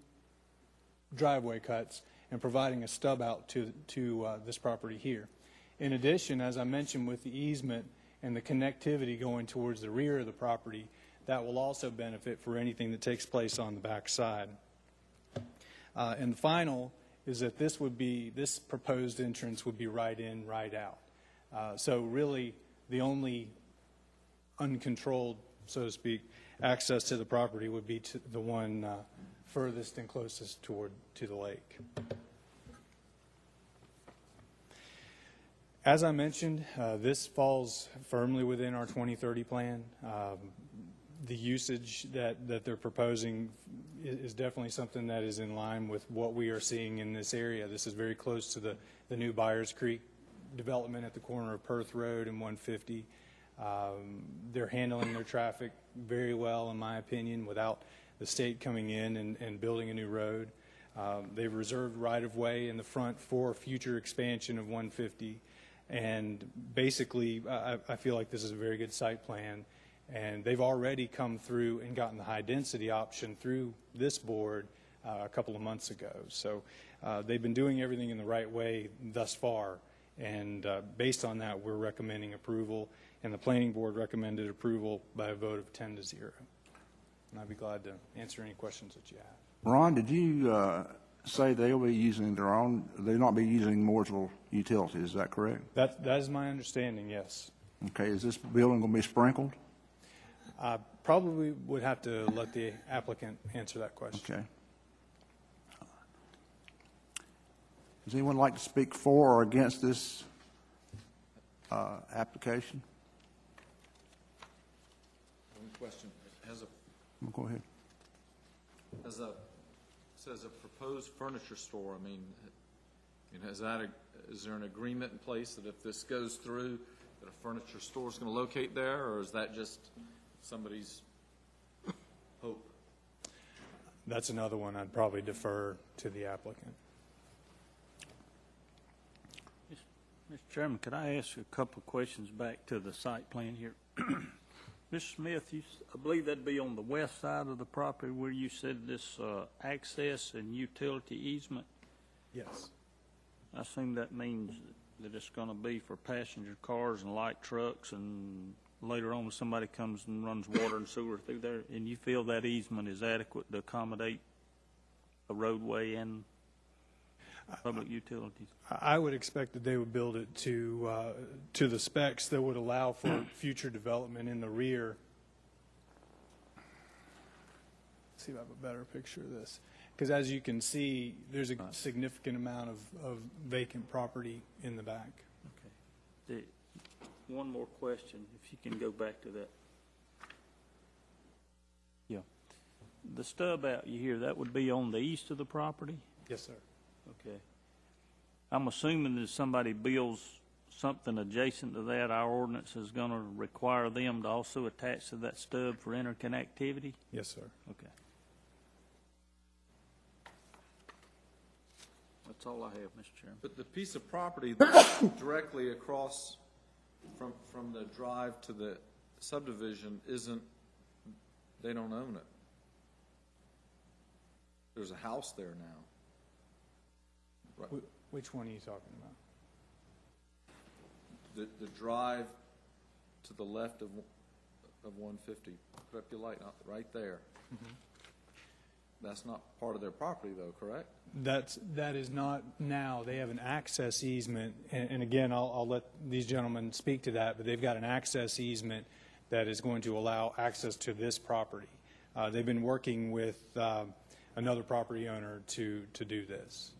driveway cuts and providing a stub out to this property here. In addition, as I mentioned, with the easement and the connectivity going towards the rear of the property, that will also benefit for anything that takes place on the back side. And the final is that this proposed entrance would be right in, right out. So really the only uncontrolled, so to speak, access to the property would be to the one furthest and closest to the lake. As I mentioned, this falls firmly within our 2030 plan. The usage that they're proposing is definitely something that is in line with what we are seeing in this area. This is very close to the new Byers Creek development at the corner of Perth Road and 150. They're handling their traffic very well, in my opinion, without the state coming in and building a new road. They've reserved right-of-way in the front for future expansion of 150. And basically, I feel like this is a very good site plan. And they've already come through and gotten the high-density option through this board a couple of months ago. So they've been doing everything in the right way thus far. And based on that, we're recommending approval. And the planning board recommended approval by a vote of 10-0. And I'd be glad to answer any questions that you have. Ron, did you say they'll be using they'll not be using Mooresville utilities, is that correct? That is my understanding, yes. Okay, is this building going to be sprinkled? I probably would have to let the applicant answer that question. Okay. Does anyone like to speak for or against this application? One question. Go ahead. Says a proposed furniture store. I mean, is there an agreement in place that if this goes through, that a furniture store is going to locate there, or is that just somebody's hope? That's another one I'd probably defer to the applicant. Mr. Chairman, could I ask you a couple of questions back to the site plan here? Mr. Smith, I believe that'd be on the west side of the property where you said this access and utility easement? Yes. I assume that means that it's going to be for passenger cars and light trucks, and later on somebody comes and runs water and sewer through there, and you feel that easement is adequate to accommodate a roadway and public utilities? I would expect that they would build it to the specs that would allow for future development in the rear. Let's see if I have a better picture of this. Because as you can see, there's a significant amount of vacant property in the back. Okay. One more question, if you can go back to that. Yeah. The stub out you hear, that would be on the east of the property? Yes, sir. Okay. I'm assuming that if somebody builds something adjacent to that, our ordinance is going to require them to also attach to that stub for interconnectivity? Yes, sir. Okay. That's all I have, Mr. Chairman. But the piece of property that's directly across from the drive to the subdivision isn't, they don't own it. There's a house there now. Right. Which one are you talking about? The drive to the left of 150. Put up your light, right there. Mm-hmm. That's not part of their property, though, correct? That is not now. They have an access easement, and again, I'll let these gentlemen speak to that, but they've got an access easement that is going to allow access to this property. They've been working with another property owner to do this.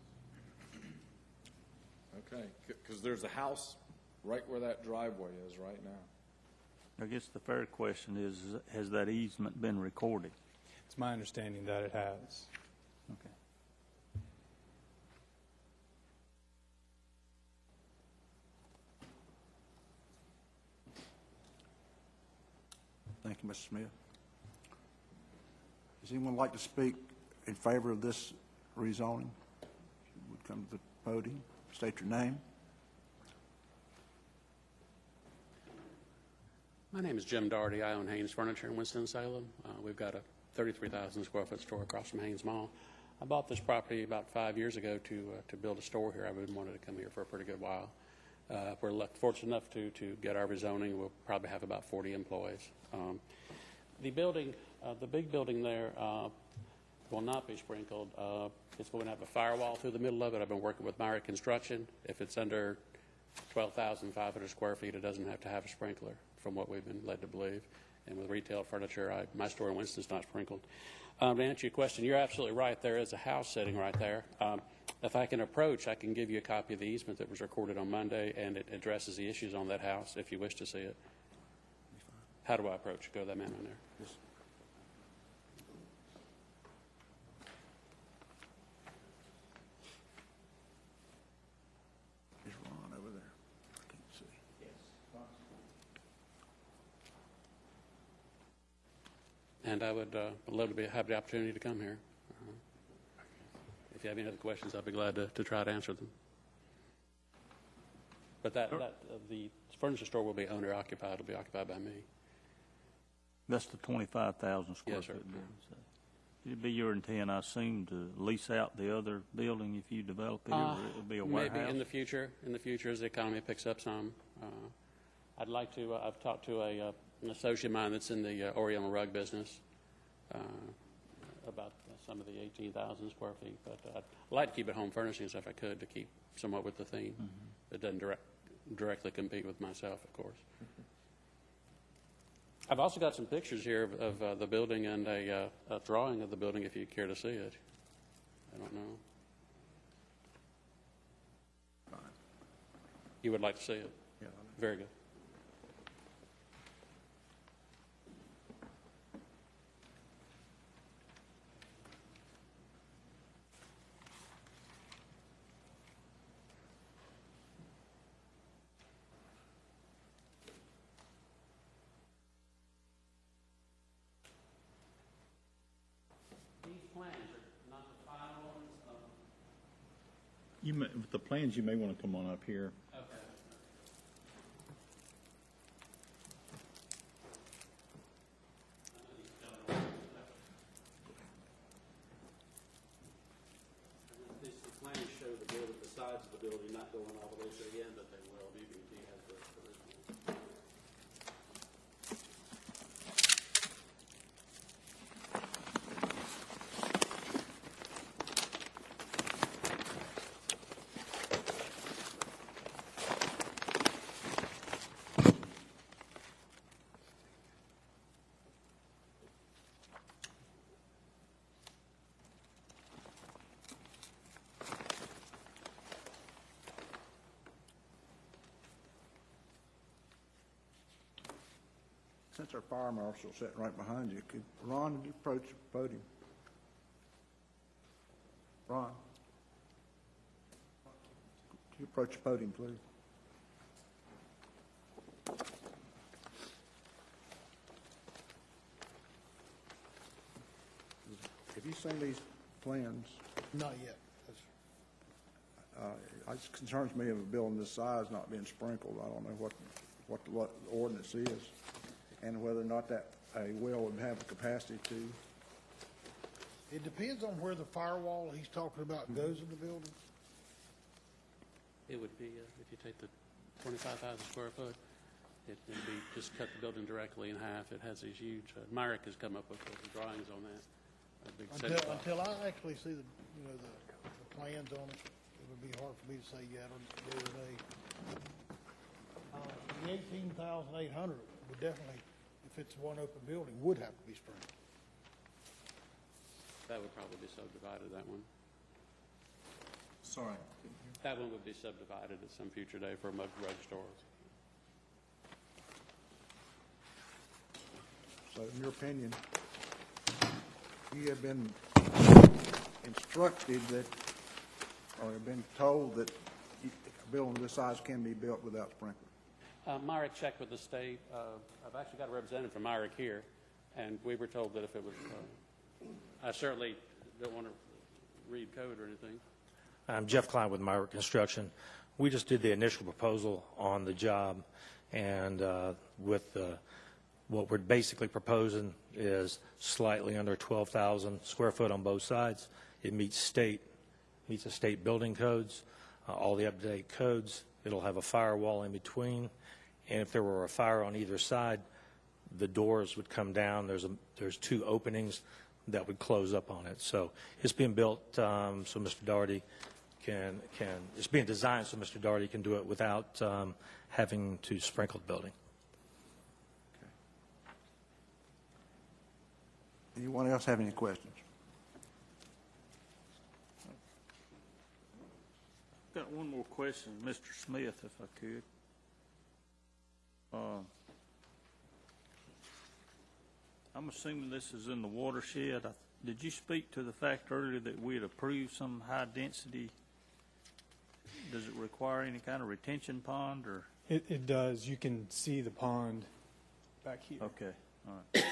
Okay, because there's a house right where that driveway is right now. I guess the fair question is, has that easement been recorded? It's my understanding that it has. Okay. Thank you, Mr. Smith. Does anyone like to speak in favor of this rezoning? If you would come to the podium, state your name. My name is Jim Daugherty. I own Haynes Furniture in Winston-Salem. We've got a 33,000 square foot store across from Haynes Mall. I bought this property about 5 years ago to build a store here. I've been wanting to come here for a pretty good while. We're fortunate enough to get our rezoning. We'll probably have about 40 employees. The building, the big building there will not be sprinkled. It's going to have a firewall through the middle of it. I've been working with Myrick Construction. If it's under 12,500 square feet, it doesn't have to have a sprinkler, from what we've been led to believe. And with retail furniture, my store in Winston's not sprinkled. To answer your question, you're absolutely right. There is a house sitting right there. If I can approach, I can give you a copy of the easement that was recorded on Monday, and it addresses the issues on that house if you wish to see it. How do I approach? Go to that man on there. Yes. There's Ron over there. I can't see. And I would love to have the opportunity to come here. If you have any other questions, I'll be glad to try to answer them. But the furniture store will be owner occupied. It'll be occupied by me. That's the 25,000 square Yes, sir. foot building. So it'd be your intent, I assume, to lease out the other building if you develop it, or it'll be a warehouse? Maybe in the future, as the economy picks up some. I'd like to, I've talked to an associate of mine that's in the Oriental rug business about some of the 18,000 square feet. But I'd like to keep it home furnishings if I could, to keep somewhat with the theme. Mm-hmm. It doesn't directly compete with myself, of course. Mm-hmm. I've also got some pictures here of the building and a drawing of the building if you care to see it. I don't know. Fine. You would like to see it? Yeah. Very good. With the plans, you may want to come on up here. Okay. The plans show the building, the sides of the building not going all the way to the end, but they will. BB&T has the original. Since our fire marshal's sitting right behind you, could Ron, would you approach the podium? Ron? Could you approach the podium, please? Have you seen these plans? Not yet. It concerns me of a building this size not being sprinkled. I don't know what the ordinance is, and whether or not that a well would have the capacity to. It depends on where the firewall he's talking about goes in the building. It would be, if you take the 25,000 square foot, it would be just cut the building directly in half. It has these huge, Myrick has come up with the drawings on that. A big Until I actually see the plans on it, it would be hard for me to say yeah or nay. The 18,800 would definitely, if it's one open building, would have to be sprinkled. That would probably be subdivided, that one. Sorry. That one would be subdivided at some future day for a drug store. So, in your opinion, you have been instructed that, or have been told that a building this size can be built without sprinklers? Myrick checked with the state. I've actually got a representative from Myrick here, and we were told that if it was, I certainly don't want to read code or anything. I'm Jeff Klein with Myrick Construction. We just did the initial proposal on the job, and what we're basically proposing is slightly under 12,000 square foot on both sides. It meets the state building codes, all the up-to-date codes. It'll have a firewall in between, and if there were a fire on either side, the doors would come down. There's two openings that would close up on it. So it's being built so Mr. Daugherty it's being designed so Mr. Daugherty can do it without having to sprinkle the building. Anyone else have any questions? I've got one more question, Mr. Smith, if I could. I'm assuming this is in the watershed. Did you speak to the fact earlier that we had approved some high density? Does it require any kind of retention pond or? It does. You can see the pond back here. Okay, all right.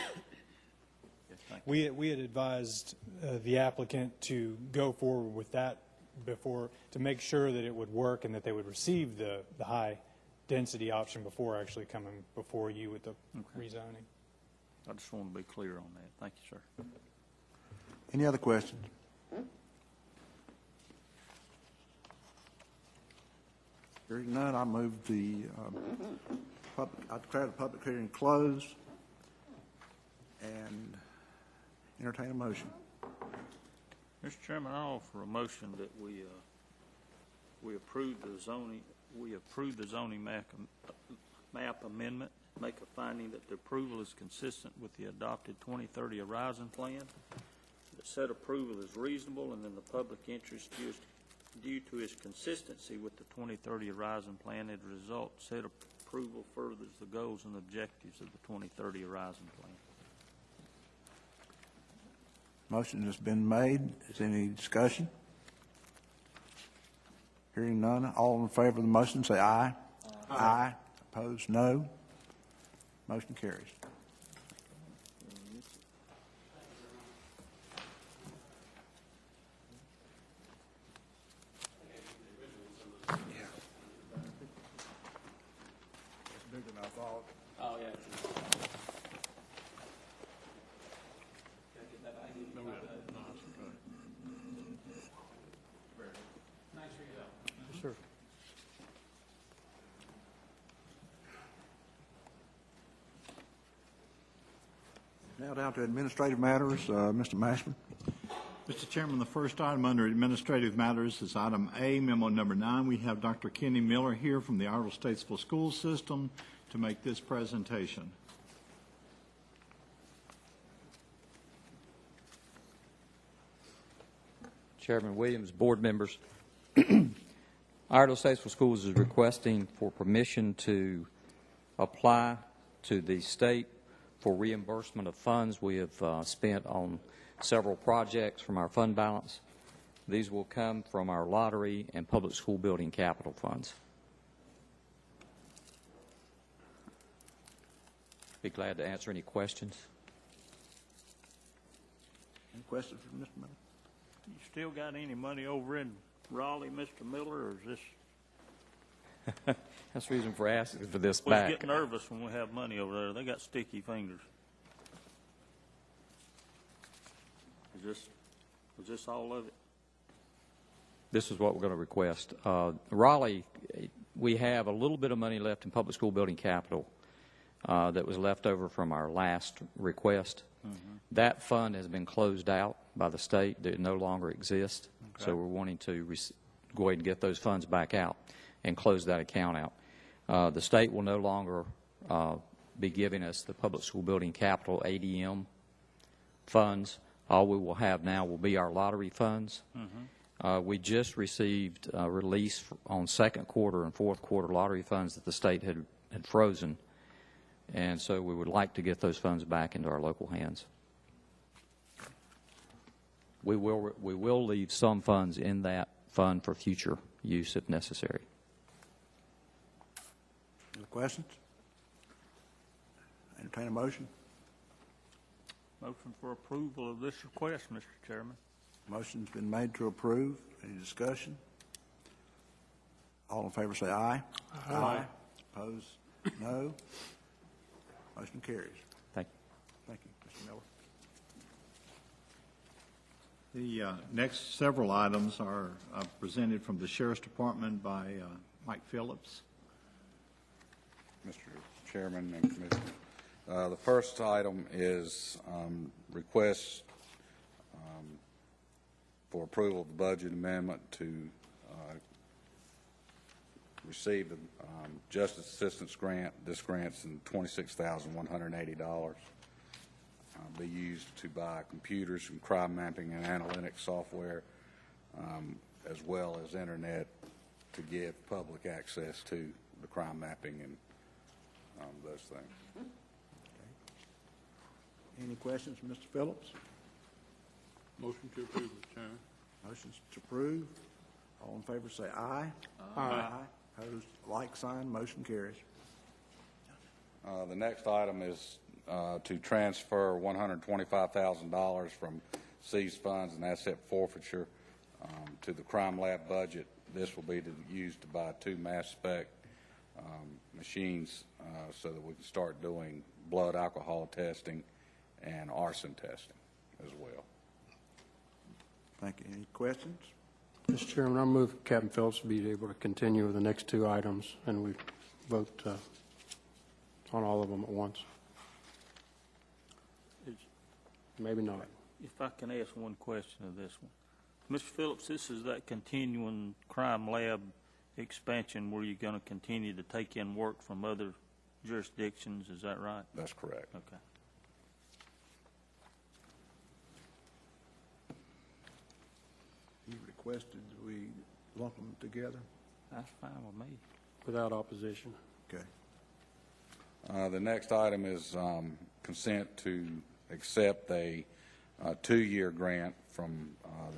We had advised the applicant to go forward with that before, to make sure that it would work and that they would receive the high density option before actually coming before you with the rezoning. I just want to be clear on that. Thank you, sir. Any other questions? Hearing none, I move I declare the public hearing closed and entertain a motion. Mr. Chairman, I offer a motion that we approve the zoning. We approve the zoning map amendment. Make a finding that the approval is consistent with the adopted 2030 Horizon Plan. That said approval is reasonable, and in the public interest due to its consistency with the 2030 Horizon Plan. As a result, said approval furthers the goals and objectives of the 2030 Horizon Plan. Motion has been made. Is there any discussion? Hearing none, all in favor of the motion say aye. Aye. Opposed, no. Motion carries. It's bigger than I thought. Oh, yeah. Sure. Now down to administrative matters. Mr. Mashman. Mr. Chairman, the first item under administrative matters is item A, memo number 9. We have Dr. Kenny Miller here from the Iredell Statesville School System to make this presentation. Chairman Williams, board members, Iredell Statesville Schools is requesting for permission to apply to the state for reimbursement of funds we have spent on several projects from our fund balance. These will come from our lottery and public school building capital funds. Be glad to answer any questions. Any questions for Mr. Miller? You still got any money over in Raleigh, Mr. Miller, or is this? That's the reason for asking for this We back. get nervous when we have money over there. They got sticky fingers. Was this all of it? This is what we're going to request. Raleigh, we have a little bit of money left in public school building capital that was left over from our last request. That fund has been closed out by the state. It no longer exists. Okay. So we're wanting to go ahead and get those funds back out and close that account out. The state will no longer be giving us the public school building capital ADM funds. All we will have now will be our lottery funds. We just received a release on second quarter and fourth quarter lottery funds that the state had frozen. And so we would like to get those funds back into our local hands. We will leave some funds in that fund for future use if necessary. Any questions? Entertain a motion. Motion for approval of this request, Mr. Chairman. Motion's been made to approve. Any discussion? All in favor say aye. Aye. Opposed? No. Motion carries. Thank you. Thank you, Mr. Miller. The next several items are presented from the Sheriff's Department by Mike Phillips. Mr. Chairman and Commissioner. The first item is request for approval of the budget amendment to receive the Justice Assistance Grant. This grant's in $26,180. Be used to buy computers and crime mapping and analytics software, as well as internet to give public access to the crime mapping and those things. Okay. Any questions from Mr. Phillips? Motion to approve, Mr. Chairman. Motion's to approve. All in favor say aye. Aye. Opposed, like sign. Motion carries. The next item is to transfer $125,000 from seized funds and asset forfeiture to the crime lab budget. This will be used to buy 2 mass spec machines so that we can start doing blood alcohol testing and arson testing as well. Thank you. Any questions? Mr. Chairman, I move Captain Phillips be able to continue with the next 2 items, and we vote on all of them at once. Maybe not. If I can ask one question of this one. Mr. Phillips, this is that continuing crime lab expansion where you're going to continue to take in work from other jurisdictions, is that right? That's correct. Okay. You requested we lump them together? That's fine with me. Without opposition. Okay. The next item is consent to accept a 2-year grant from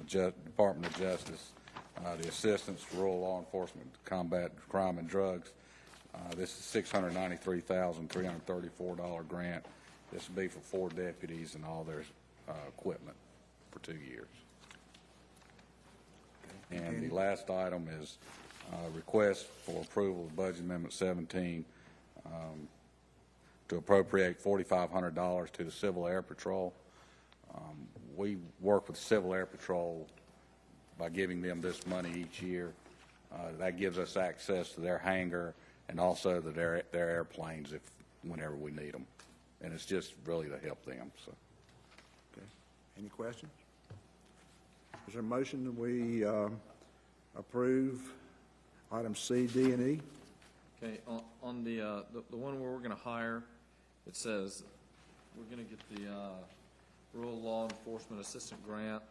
the Department of Justice, the Assistance to Rural Law Enforcement to Combat Crime and Drugs. This is $693,334 grant. This will be for 4 deputies and all their equipment for 2 years. Okay. And the last item is request for approval of Budget Amendment 17 to appropriate $4,500 to the Civil Air Patrol. We work with Civil Air Patrol by giving them this money each year. That gives us access to their hangar and also to their airplanes whenever we need them. And it's just really to help them. So. Okay. Any questions? Is there a motion that we approve items C, D, and E? Okay, on the one where we're going to hire, it says we're going to get the Rural Law Enforcement Assistant Grant.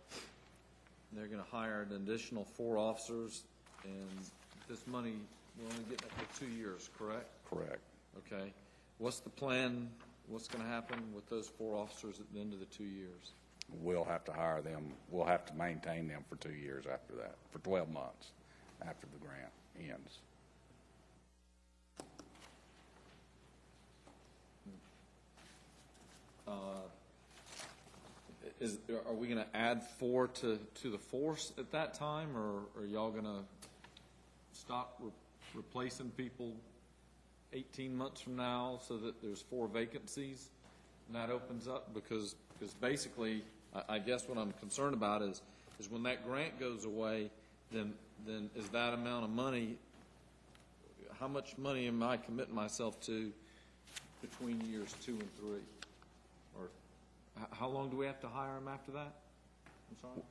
They're going to hire an additional 4 officers, and this money, we're only getting it for 2 years, correct? Correct. Okay. What's the plan what's going to happen with those 4 officers at the end of the 2 years? We'll have to hire them. We'll have to maintain them for 2 years after that, for 12 months after the grant ends. Are we going to add 4 to the force at that time, or are y'all going to stop replacing people 18 months from now so that there's 4 vacancies and that opens up? Because basically, I guess what I'm concerned about is when that grant goes away, then is that amount of money, how much money am I committing myself to between years 2 and 3? Or how long do we have to hire them after that? I'm sorry?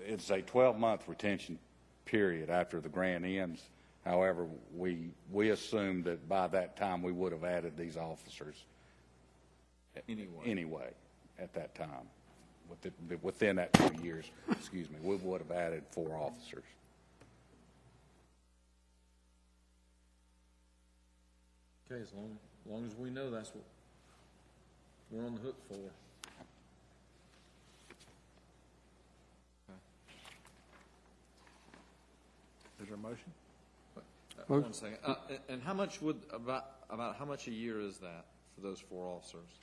It's a 12-month retention period after the grant ends. However, we assume that by that time we would have added these officers anyway at that time. Within that 2 years, excuse me, we would have added 4 officers. Okay, as long as we know that's what we're on the hook for. Okay. Is there a motion? One second. And how much would about how much a year is that for those 4 officers?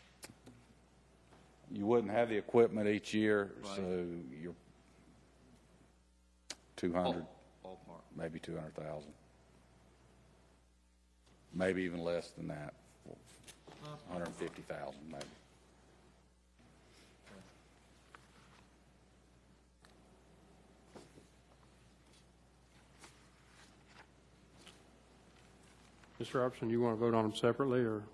You wouldn't have the equipment each year, Right. so you're 200, Ballpark. maybe 200,000, maybe even less than that, 150,000 maybe. Mr. Robertson, you want to vote on them separately or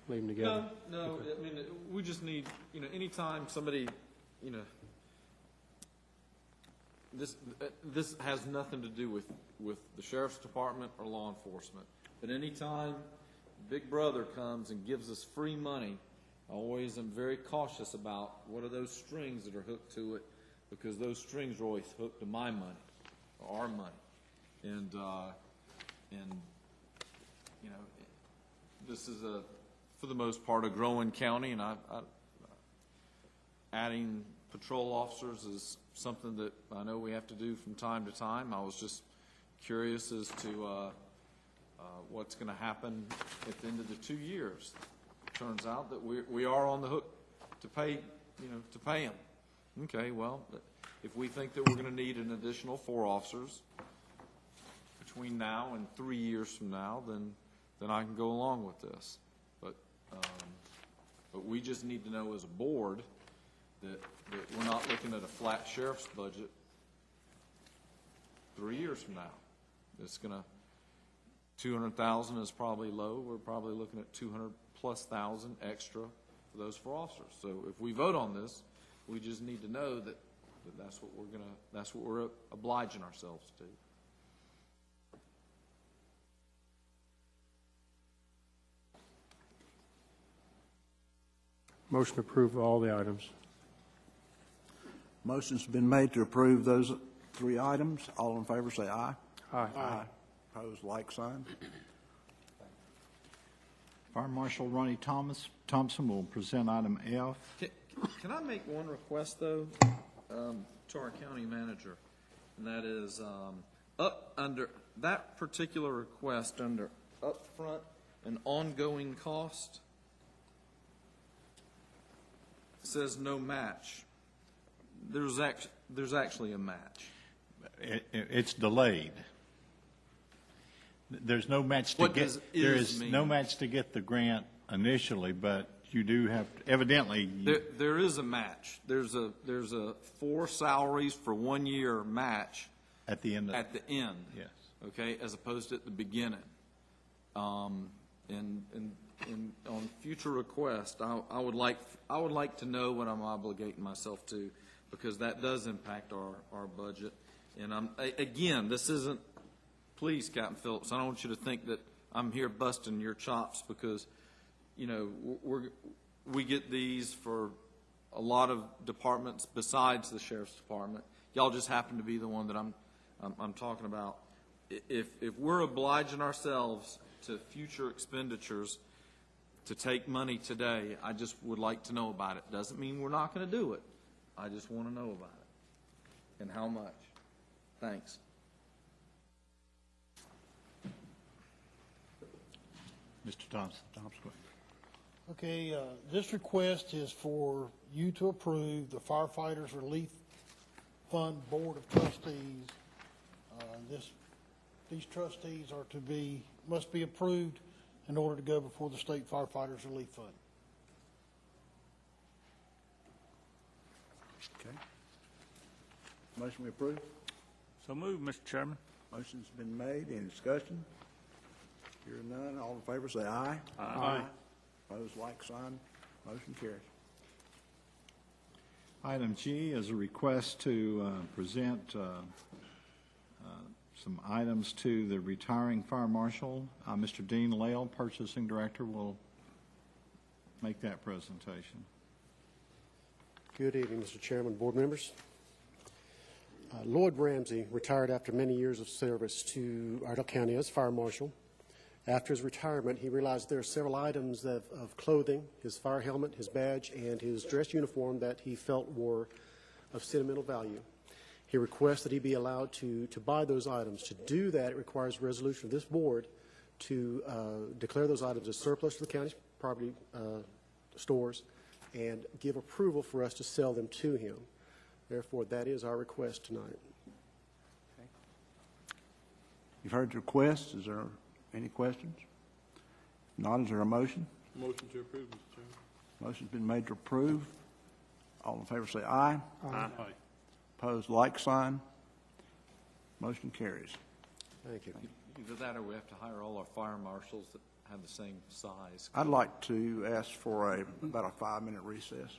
leave them together? No. I mean, we just need, anytime somebody, this has nothing to do with the sheriff's department or law enforcement. But anytime Big Brother comes and gives us free money, I always am very cautious about what are those strings that are hooked to it, because those strings are always hooked to my money or our money. And this is for the most part, a growing county, and adding patrol officers is something that I know we have to do from time to time. I was just curious as to what's going to happen at the end of the 2 years. It turns out that we are on the hook to pay them. Okay, well, if we think that we're going to need an additional 4 officers between now and 3 years from now, then I can go along with this. But we just need to know as a board that we're not looking at a flat sheriff's budget 3 years from now. It's going to, 200,000 is probably low. We're probably looking at 200,000+ extra for those 4 officers. So if we vote on this, we just need to know that that's what we're obliging ourselves to. Motion to approve all the items. Motion's been made to approve those 3 items. All in favor say aye. Aye. Aye. Opposed, like sign. Fire Marshal Ronnie Thompson will present item F. Can I make one request, though, to our county manager? And that is, up under that particular request, under upfront and ongoing cost, says no match. There's actually a match. It's delayed. There's no match to What get. does There is is mean? no match to get the grant initially, but you do have evidently. There is a match. There's a 4 salaries for 1 year match at the end. At the end. Yes. Okay, as opposed to at the beginning. And on future requests, I would like to know what I'm obligating myself to, because that does impact our budget. And again, this isn't. Please, Captain Phillips, I don't want you to think that I'm here busting your chops, because, we get these for a lot of departments besides the sheriff's department. Y'all just happen to be the one that I'm talking about. If we're obliging ourselves to future expenditures, to take money today. I just would like to know about it. Doesn't mean we're not going to do it. I just want to know about it and how much. Thanks. Mr. Thompson. Okay, this request is for you to approve the Firefighters Relief Fund Board of Trustees. These trustees must be approved in order to go before the State Firefighters Relief Fund. Okay. Motion we approve? So moved, Mr. Chairman. Motion's been made. Any discussion? Hearing none, all in favor say aye. Aye. Opposed, like sign. Motion carries. Item G is a request to present some items to the retiring fire marshal. Mr. Dean Lale, purchasing director, will make that presentation. Good evening, Mr. Chairman, board members. Lloyd Ramsey retired after many years of service to Iredell County as fire marshal. After his retirement, he realized there are several items of clothing, his fire helmet, his badge, and his dress uniform that he felt were of sentimental value. He requests that he be allowed to buy those items. To do that, it requires a resolution of this board to declare those items as surplus to the county's property stores and give approval for us to sell them to him. Therefore, that is our request tonight. Okay. You've heard the request. Is there any questions? If not, is there a motion? Motion to approve, Mr. Chairman. Motion's been made to approve. All in favor say aye. Aye. Opposed, like sign. Motion carries. Thank you. Either that or we have to hire all our fire marshals that have the same size. I'd like to ask for about a 5-minute recess.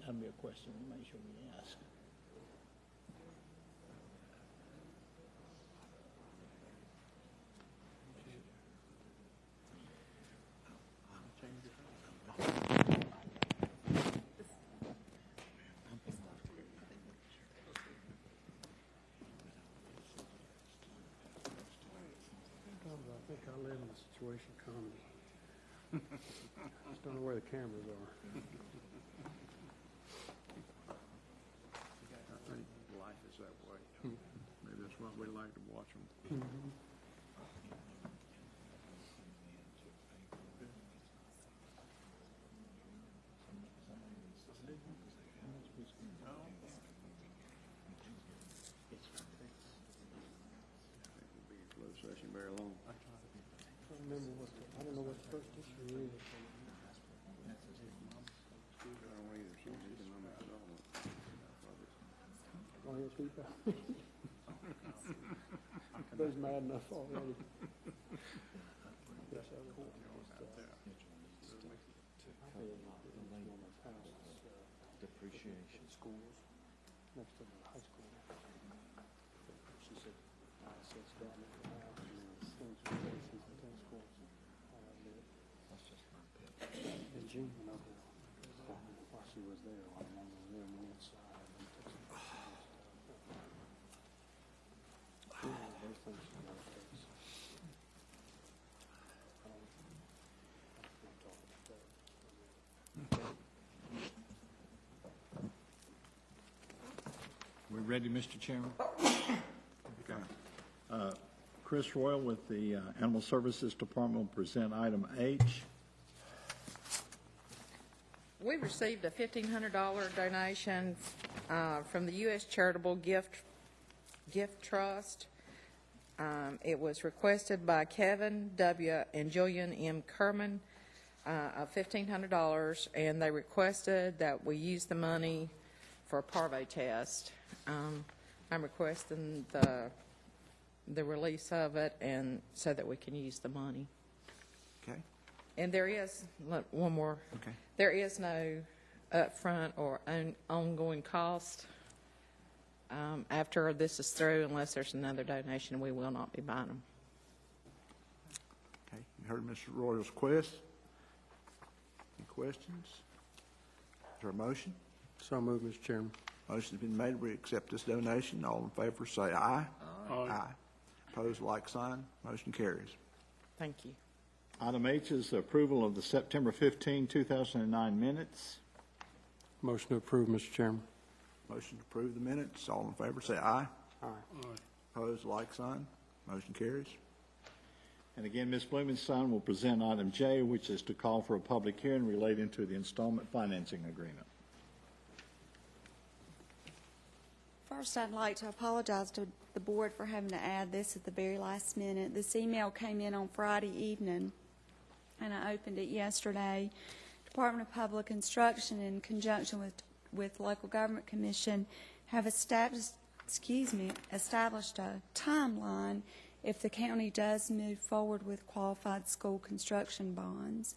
That'd be a question we'll make sure we ask. I think I live in a situation comedy. I just don't know where the cameras are. Life is that way. Maybe that's why we like to watch them. Session very long. I don't know what the first issue is. Oh, yes, we Those mad enough already. Yes, I will. Depreciation. Schools. Next to the high school. She said, sits down there. In June, while she was there, while I was there on the inside, those things she knows. We ready, Mr. Chairman? Chris Royal with the Animal Services Department will present item H. We received a $1,500 donation from the U.S. Charitable Gift Trust. It was requested by Kevin W. and Julian M. Kerman of $1,500, and they requested that we use the money for a parvo test. I'm requesting the release of it, and so that we can use the money. Okay. And there is one more. Okay. There is no upfront or ongoing cost. After this is through, unless there's another donation, we will not be buying them. Okay, you heard Mr. Royal's request. Any questions? Is there a motion? So moved, Mr. Chairman. Motion's been made. We accept this donation. All in favor say aye. Aye. Opposed, like sign. Motion carries. Thank you. Item H is approval of the September 15, 2009 minutes. Motion to approve, Mr. Chairman. Motion to approve the minutes. All in favor say aye. Aye. Opposed, like sign. Motion carries. And again, Ms. Blumenstein will present item J, which is to call for a public hearing relating to the installment financing agreement. First, I'd like to apologize to the board for having to add this at the very last minute. This email came in on Friday evening, and I opened it yesterday. Department of Public Instruction, in conjunction with Local Government Commission, have established a timeline if the county does move forward with qualified school construction bonds.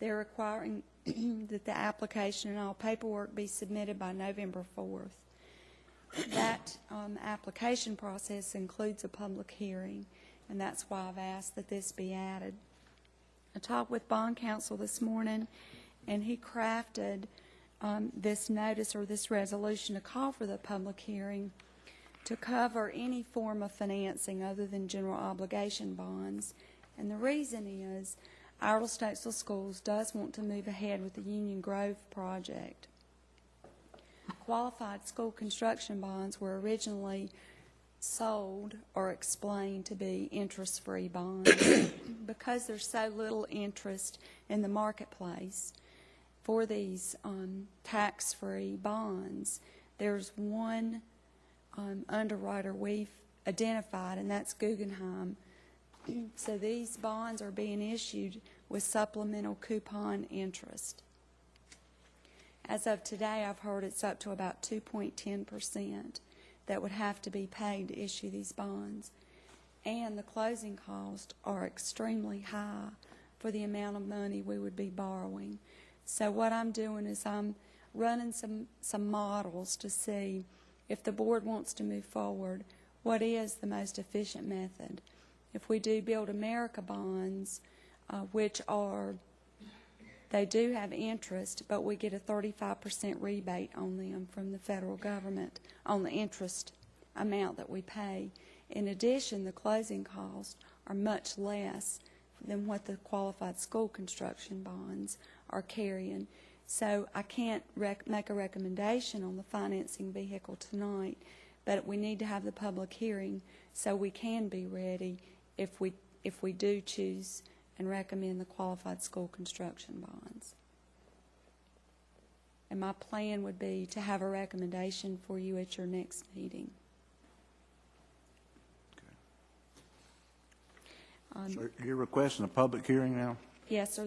They're requiring that the application and all paperwork be submitted by November 4th. That application process includes a public hearing, and that's why I've asked that this be added. I talked with bond counsel this morning, and he crafted this notice or this resolution to call for the public hearing to cover any form of financing other than general obligation bonds. And the reason is Iredell Statesville Schools does want to move ahead with the Union Grove project. Qualified school construction bonds were originally sold or explained to be interest-free bonds. Because there's so little interest in the marketplace for these tax-free bonds, there's one underwriter we've identified, and that's Guggenheim. So these bonds are being issued with supplemental coupon interest. As of today, I've heard it's up to about 2.10% that would have to be paid to issue these bonds. And the closing costs are extremely high for the amount of money we would be borrowing. So what I'm doing is I'm running some models to see if the board wants to move forward, what is the most efficient method. If we do Build America bonds, which are, they do have interest, but we get a 35% rebate on them from the federal government on the interest amount that we pay. In addition, the closing costs are much less than what the qualified school construction bonds are carrying. So I can't make a recommendation on the financing vehicle tonight, but we need to have the public hearing so we can be ready if we do choose and recommend the qualified school construction bonds. And my plan would be to have a recommendation for you at your next meeting. So you're requesting a public hearing now? Yes, sir.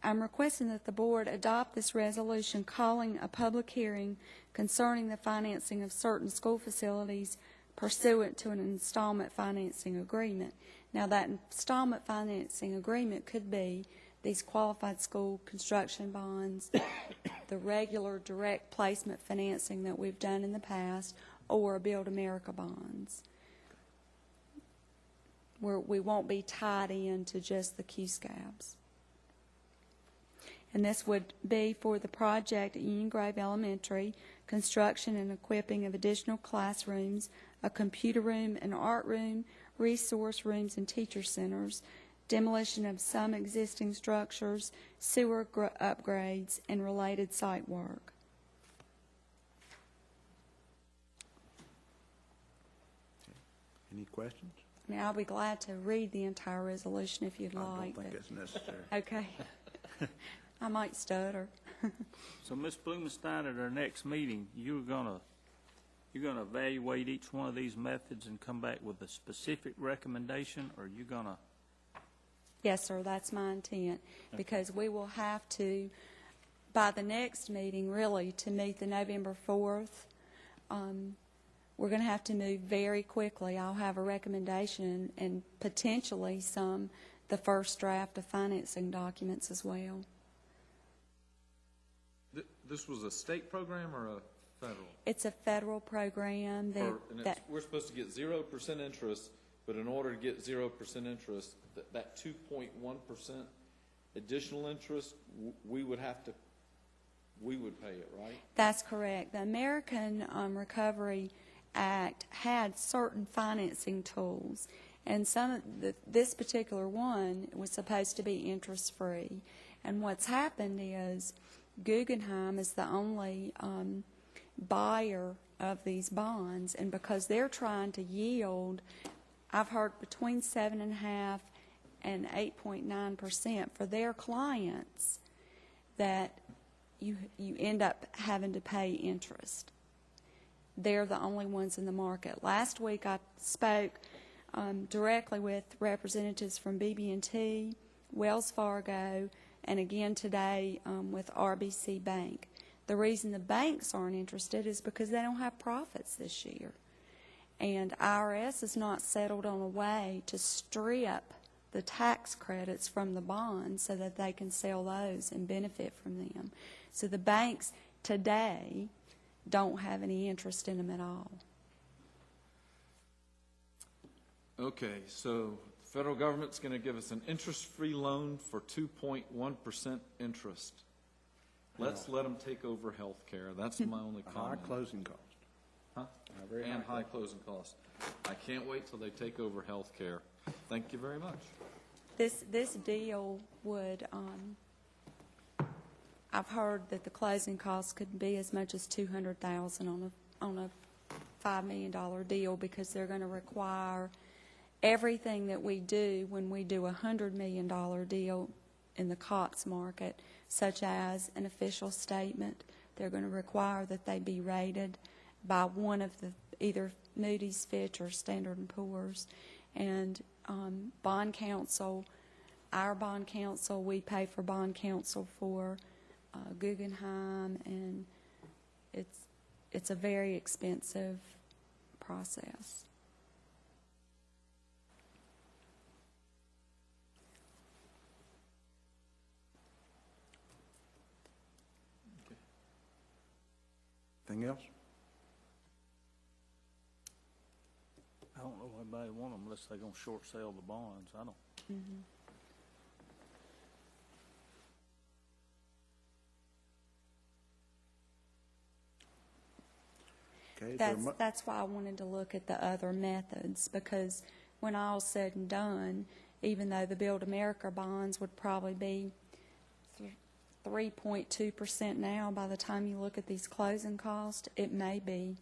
I'm requesting that the board adopt this resolution calling a public hearing concerning the financing of certain school facilities pursuant to an installment financing agreement. Now, that installment financing agreement could be these qualified school construction bonds, the regular direct placement financing that we've done in the past, or Build America bonds, where we won't be tied into just the QSCABs. And this would be for the project at Union Grove Elementary, construction and equipping of additional classrooms, a computer room, an art room, resource rooms and teacher centers, demolition of some existing structures, sewer upgrades, and related site work. Any questions? I mean, I'll be glad to read the entire resolution if you'd like. I don't think it's necessary. Okay. I might stutter. So, Ms. Blumenstein, at our next meeting, you're gonna evaluate each one of these methods and come back with a specific recommendation, or you're gonna? Yes, sir, that's my intent, because we will have to, by the next meeting, really, to meet the November 4th, we're going to have to move very quickly. I'll have a recommendation and potentially the first draft of financing documents as well. this was a state program or a federal? It's a federal program We're supposed to get 0% interest, but in order to get 0% interest, that 2.1% additional interest, we would pay it, right? That's correct. The American Recovery Act had certain financing tools, and this particular one was supposed to be interest-free. And what's happened is Guggenheim is the only buyer of these bonds, and because they're trying to yield, I've heard between 7.5% and 8.9% for their clients, that you end up having to pay interest. They're the only ones in the market. Last week I spoke directly with representatives from BB&T, Wells Fargo, and again today with RBC Bank. The reason the banks aren't interested is because they don't have profits this year. And IRS has not settled on a way to strip the tax credits from the bonds so that they can sell those and benefit from them. So the banks today don't have any interest in them at all. Okay, so the federal government's going to give us an interest-free loan for 2.1% interest. Let's let them take over health care. That's my only comment. High closing cost. Huh? And high closing costs. I can't wait till they take over health care. Thank you very much. This deal would, I've heard that the closing costs could be as much as $200,000 on a $5 million deal, because they're going to require everything that we do when we do a $100 million deal in the COTS market, such as an official statement. They're going to require that they be rated by one of the either Moody's, Fitch, or Standard & Poor's. And bond counsel, our bond counsel, we pay for bond counsel for Guggenheim, and it's a very expensive process. Anything else? I don't know if anybody want them unless they're going to short sell the bonds. I don't. Mm-hmm. Okay, that's why I wanted to look at the other methods, because when all's said and done, even though the Build America bonds would probably be 3.2% now, by the time you look at these closing costs, it may be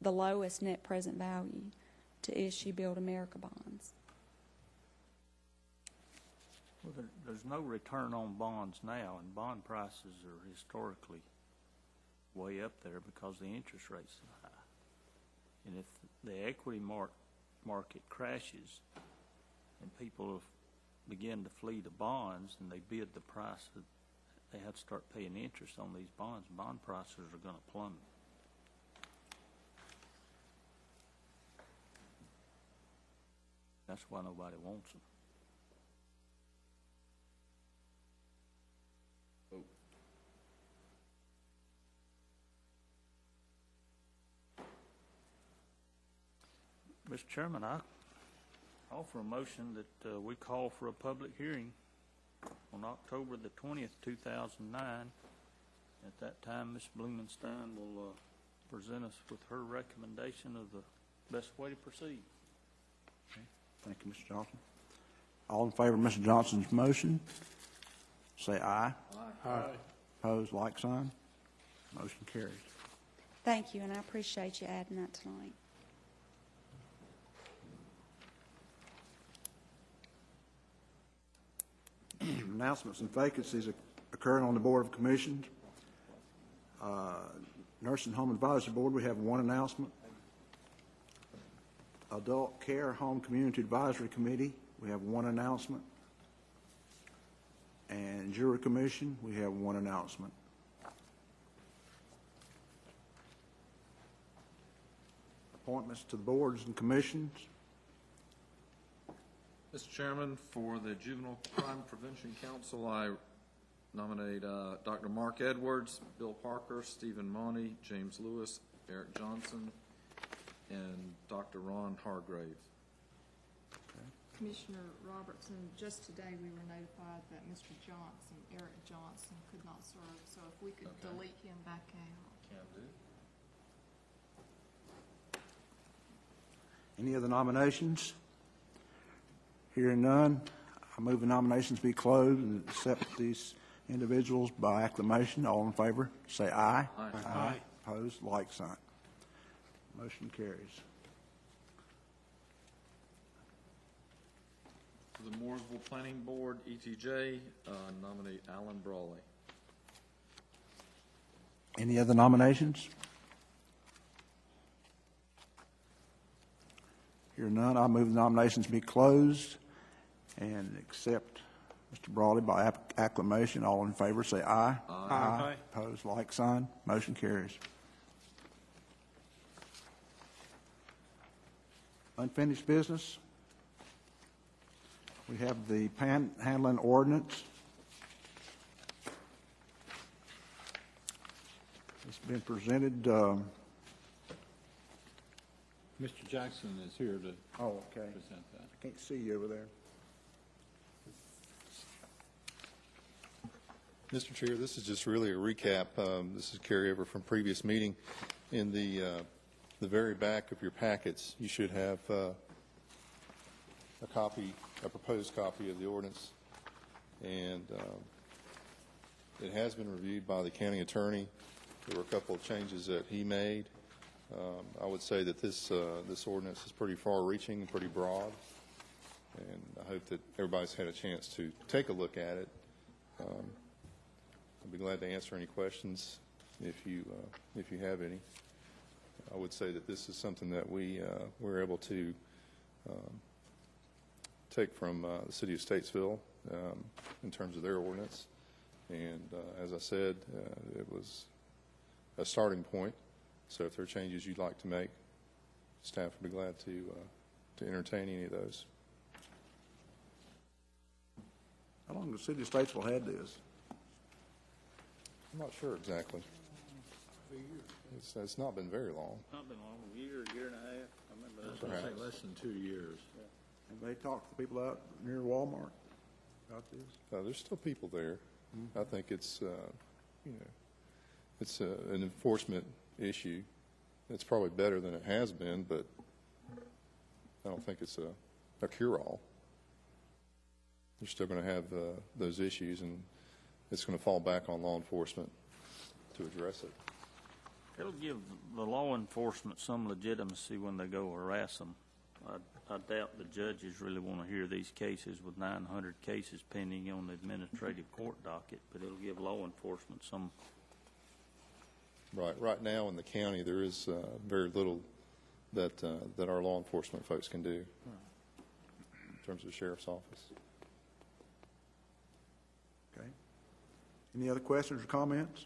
the lowest net present value to issue Build America bonds. Well, there's no return on bonds now, and bond prices are historically way up there because the interest rates are high. And if the equity market crashes and people begin to flee the bonds and they bid the price, that they have to start paying interest on these bonds, bond prices are going to plummet. That's why nobody wants them. Mr. Chairman, I offer a motion that we call for a public hearing on October the 20th, 2009. At that time, Ms. Blumenstein will present us with her recommendation of the best way to proceed. Okay. Thank you, Mr. Johnson. All in favor of Mr. Johnson's motion, say aye. Aye. Aye. Opposed, like sign. Motion carries. Thank you, and I appreciate you adding that tonight. Announcements and vacancies occurring on the Board of Commissions. Nursing Home Advisory Board, we have one announcement. Adult Care Home Community Advisory Committee, we have one announcement. And Jury Commission, we have one announcement. Appointments to the boards and commissions. Mr. Chairman, for the Juvenile Crime Prevention Council, I Nominate Dr. Mark Edwards, Bill Parker, Stephen Money, James Lewis, Eric Johnson, and Dr. Ron Hargrave. Commissioner Robertson, just today we were notified that Mr. Johnson, Eric Johnson, could not serve, so if we could delete him back out. Can do. Any other nominations? Hearing none, I move the nominations be closed and accept these individuals by acclamation. All in favor, say aye. Aye. Aye. Opposed, like sign. Motion carries. For the Mooresville Planning Board, ETJ, nominate Alan Brawley. Any other nominations? Hearing none, I move the nominations be closed and accept Mr. Brawley by acclamation. All in favor, say aye. Aye. Opposed, like sign. Motion carries. Unfinished business. We have the panhandling ordinance. It's been presented. Mr. Jackson is here to present that. I can't see you over there. Mr. Chair, this is just really a recap. This is carryover from previous meeting. In the very back of your packets, you should have a proposed copy of the ordinance, and it has been reviewed by the county attorney. There were a couple of changes that he made. I would say that this ordinance is pretty far-reaching and pretty broad, and I hope that everybody's had a chance to take a look at it. I'd be glad to answer any questions if you have any. I would say that this is something that we're able to take from the city of Statesville in terms of their ordinance, and as I said, it was a starting point. So if there are changes you'd like to make, staff would be glad to entertain any of those. How long has the city of Statesville had this? I'm not sure exactly. It's not been very long. Not been long, a year and a half. I remember that. I was going to say less than 2 years. Have they talked to people out near Walmart about this? There's still people there. I think it's it's an enforcement issue. It's probably better than it has been, but I don't think it's a cure-all. You're still going to have those issues, and it's going to fall back on law enforcement to address it. It'll give the law enforcement some legitimacy when they go harass them. I doubt the judges really want to hear these cases with 900 cases pending on the administrative court docket, but it'll give law enforcement some. Right now in the county, there is very little that our law enforcement folks can do in terms of the sheriff's office. Okay. Any other questions or comments?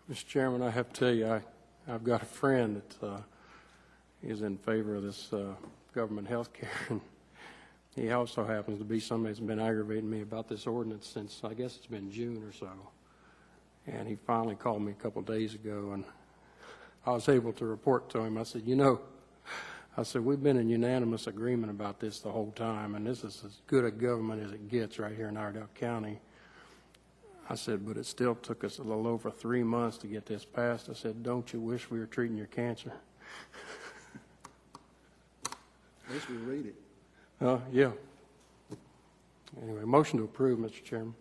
Mr. Chairman, I have to tell you, I've got a friend that is in favor of this government health care, and he also happens to be somebody that's been aggravating me about this ordinance since, I guess it's been June or so. And he finally called me a couple of days ago, and I was able to report to him. I said, we've been in unanimous agreement about this the whole time, and this is as good a government as it gets right here in Iredell County. I said, but it still took us a little over 3 months to get this passed. I said, don't you wish we were treating your cancer? At least we read it. Yeah. Anyway, motion to approve, Mr. Chairman.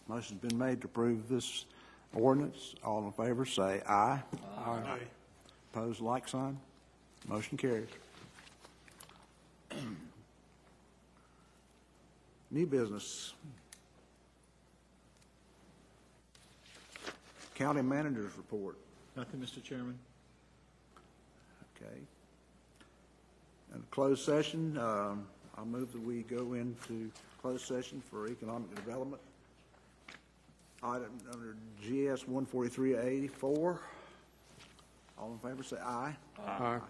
Motion's been made to approve this ordinance. All in favor, say aye. Aye. Opposed, like sign. Motion carries. New business. County Manager's Report. Nothing, Mr. Chairman. Okay. In closed session, I move that we go into closed session for economic development. Item under GS 14384. All in favor, say aye. Aye.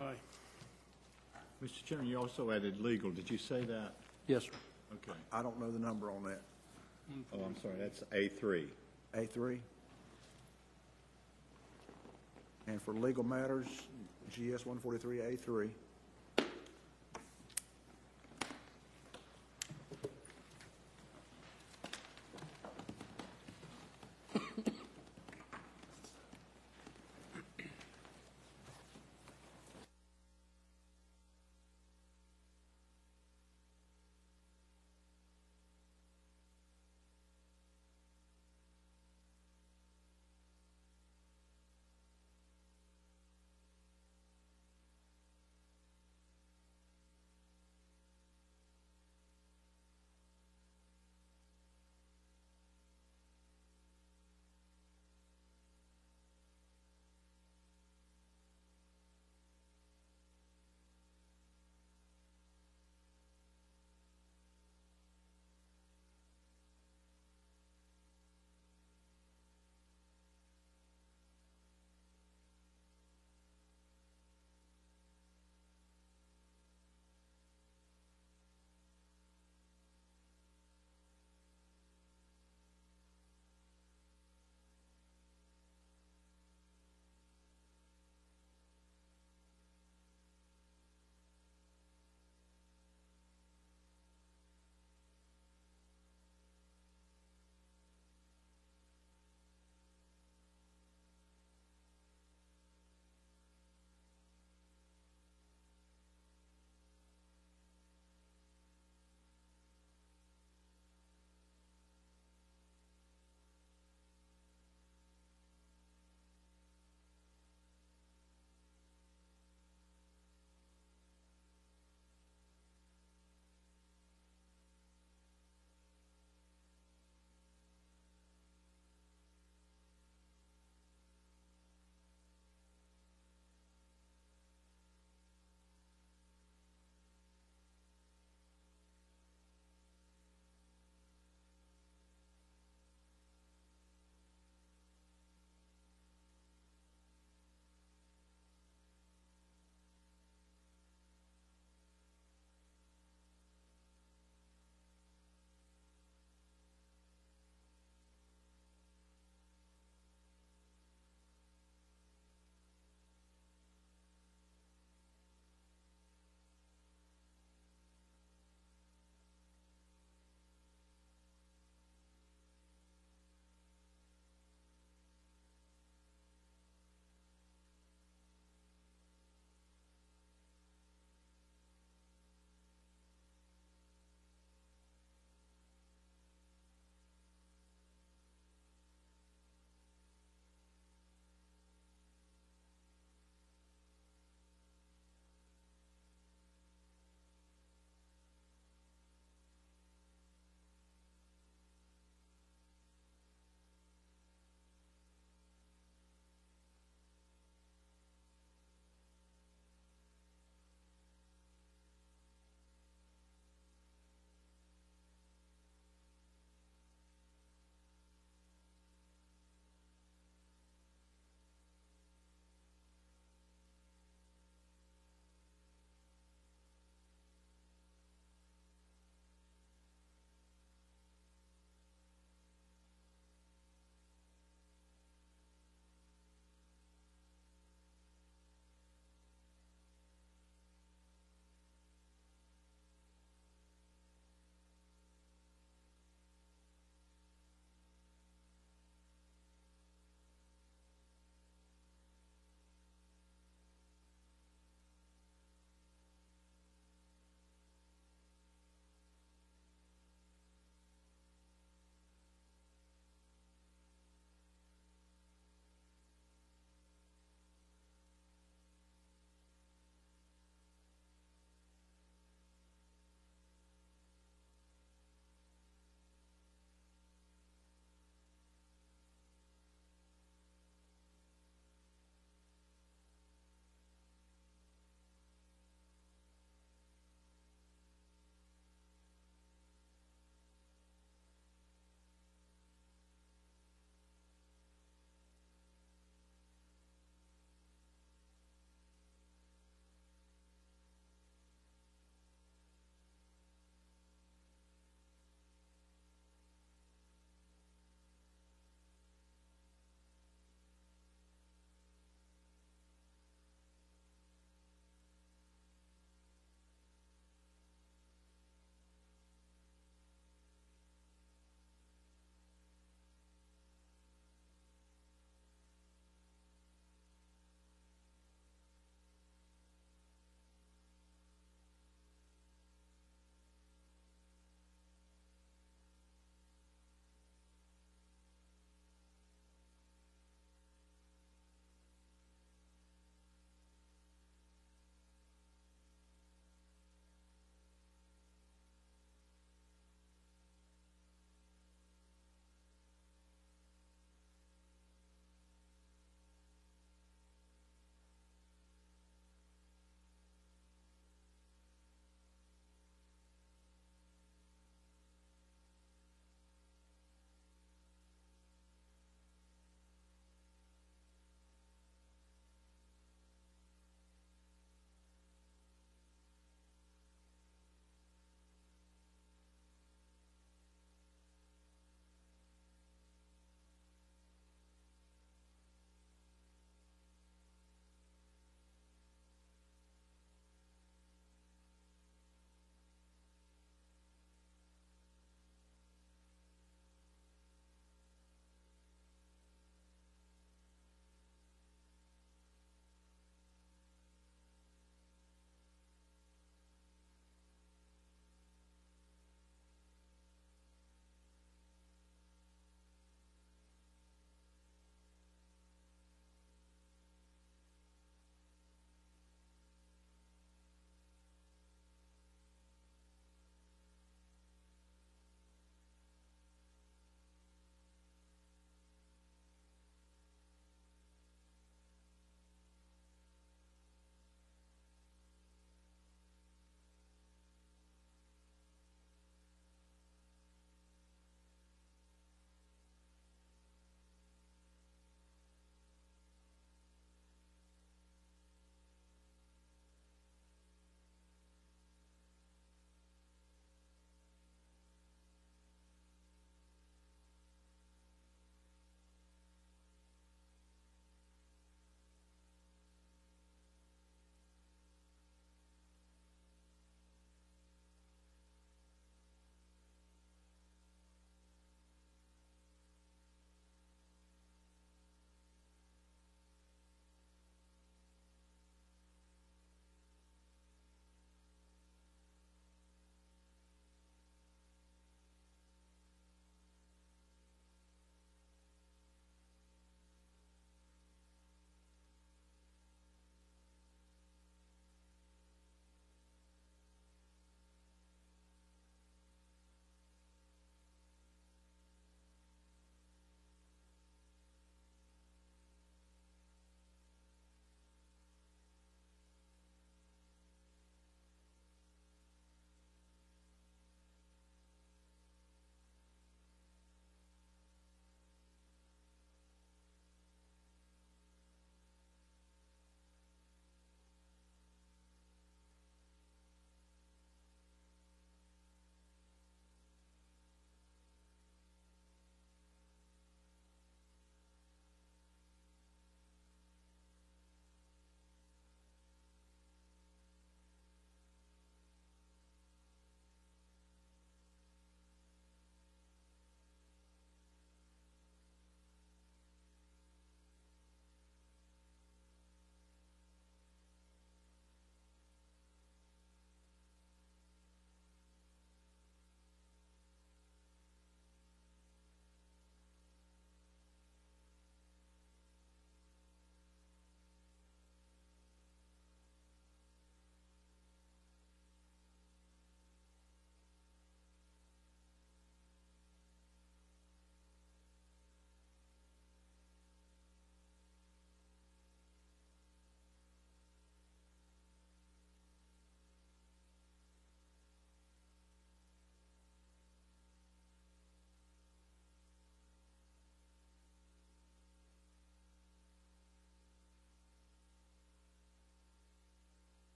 Mr. Chairman, you also added legal. Did you say that? Yes, sir. Okay. I don't know the number on that. Oh, I'm sorry, that's A3. A3. And for legal matters, GS 143A3.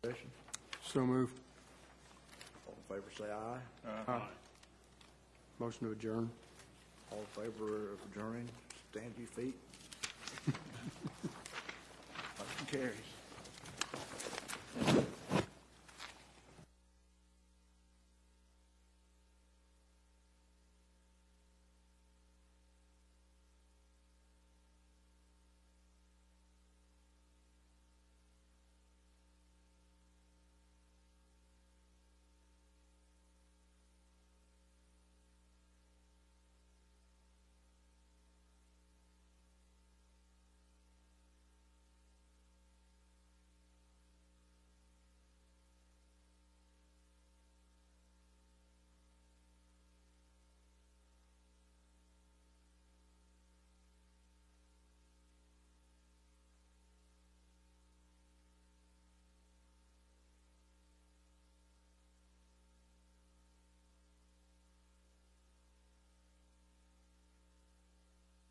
Session. So move. All in favor, say aye. Aye. Motion to adjourn. All in favor of adjourning, stand to your feet. Motion carries.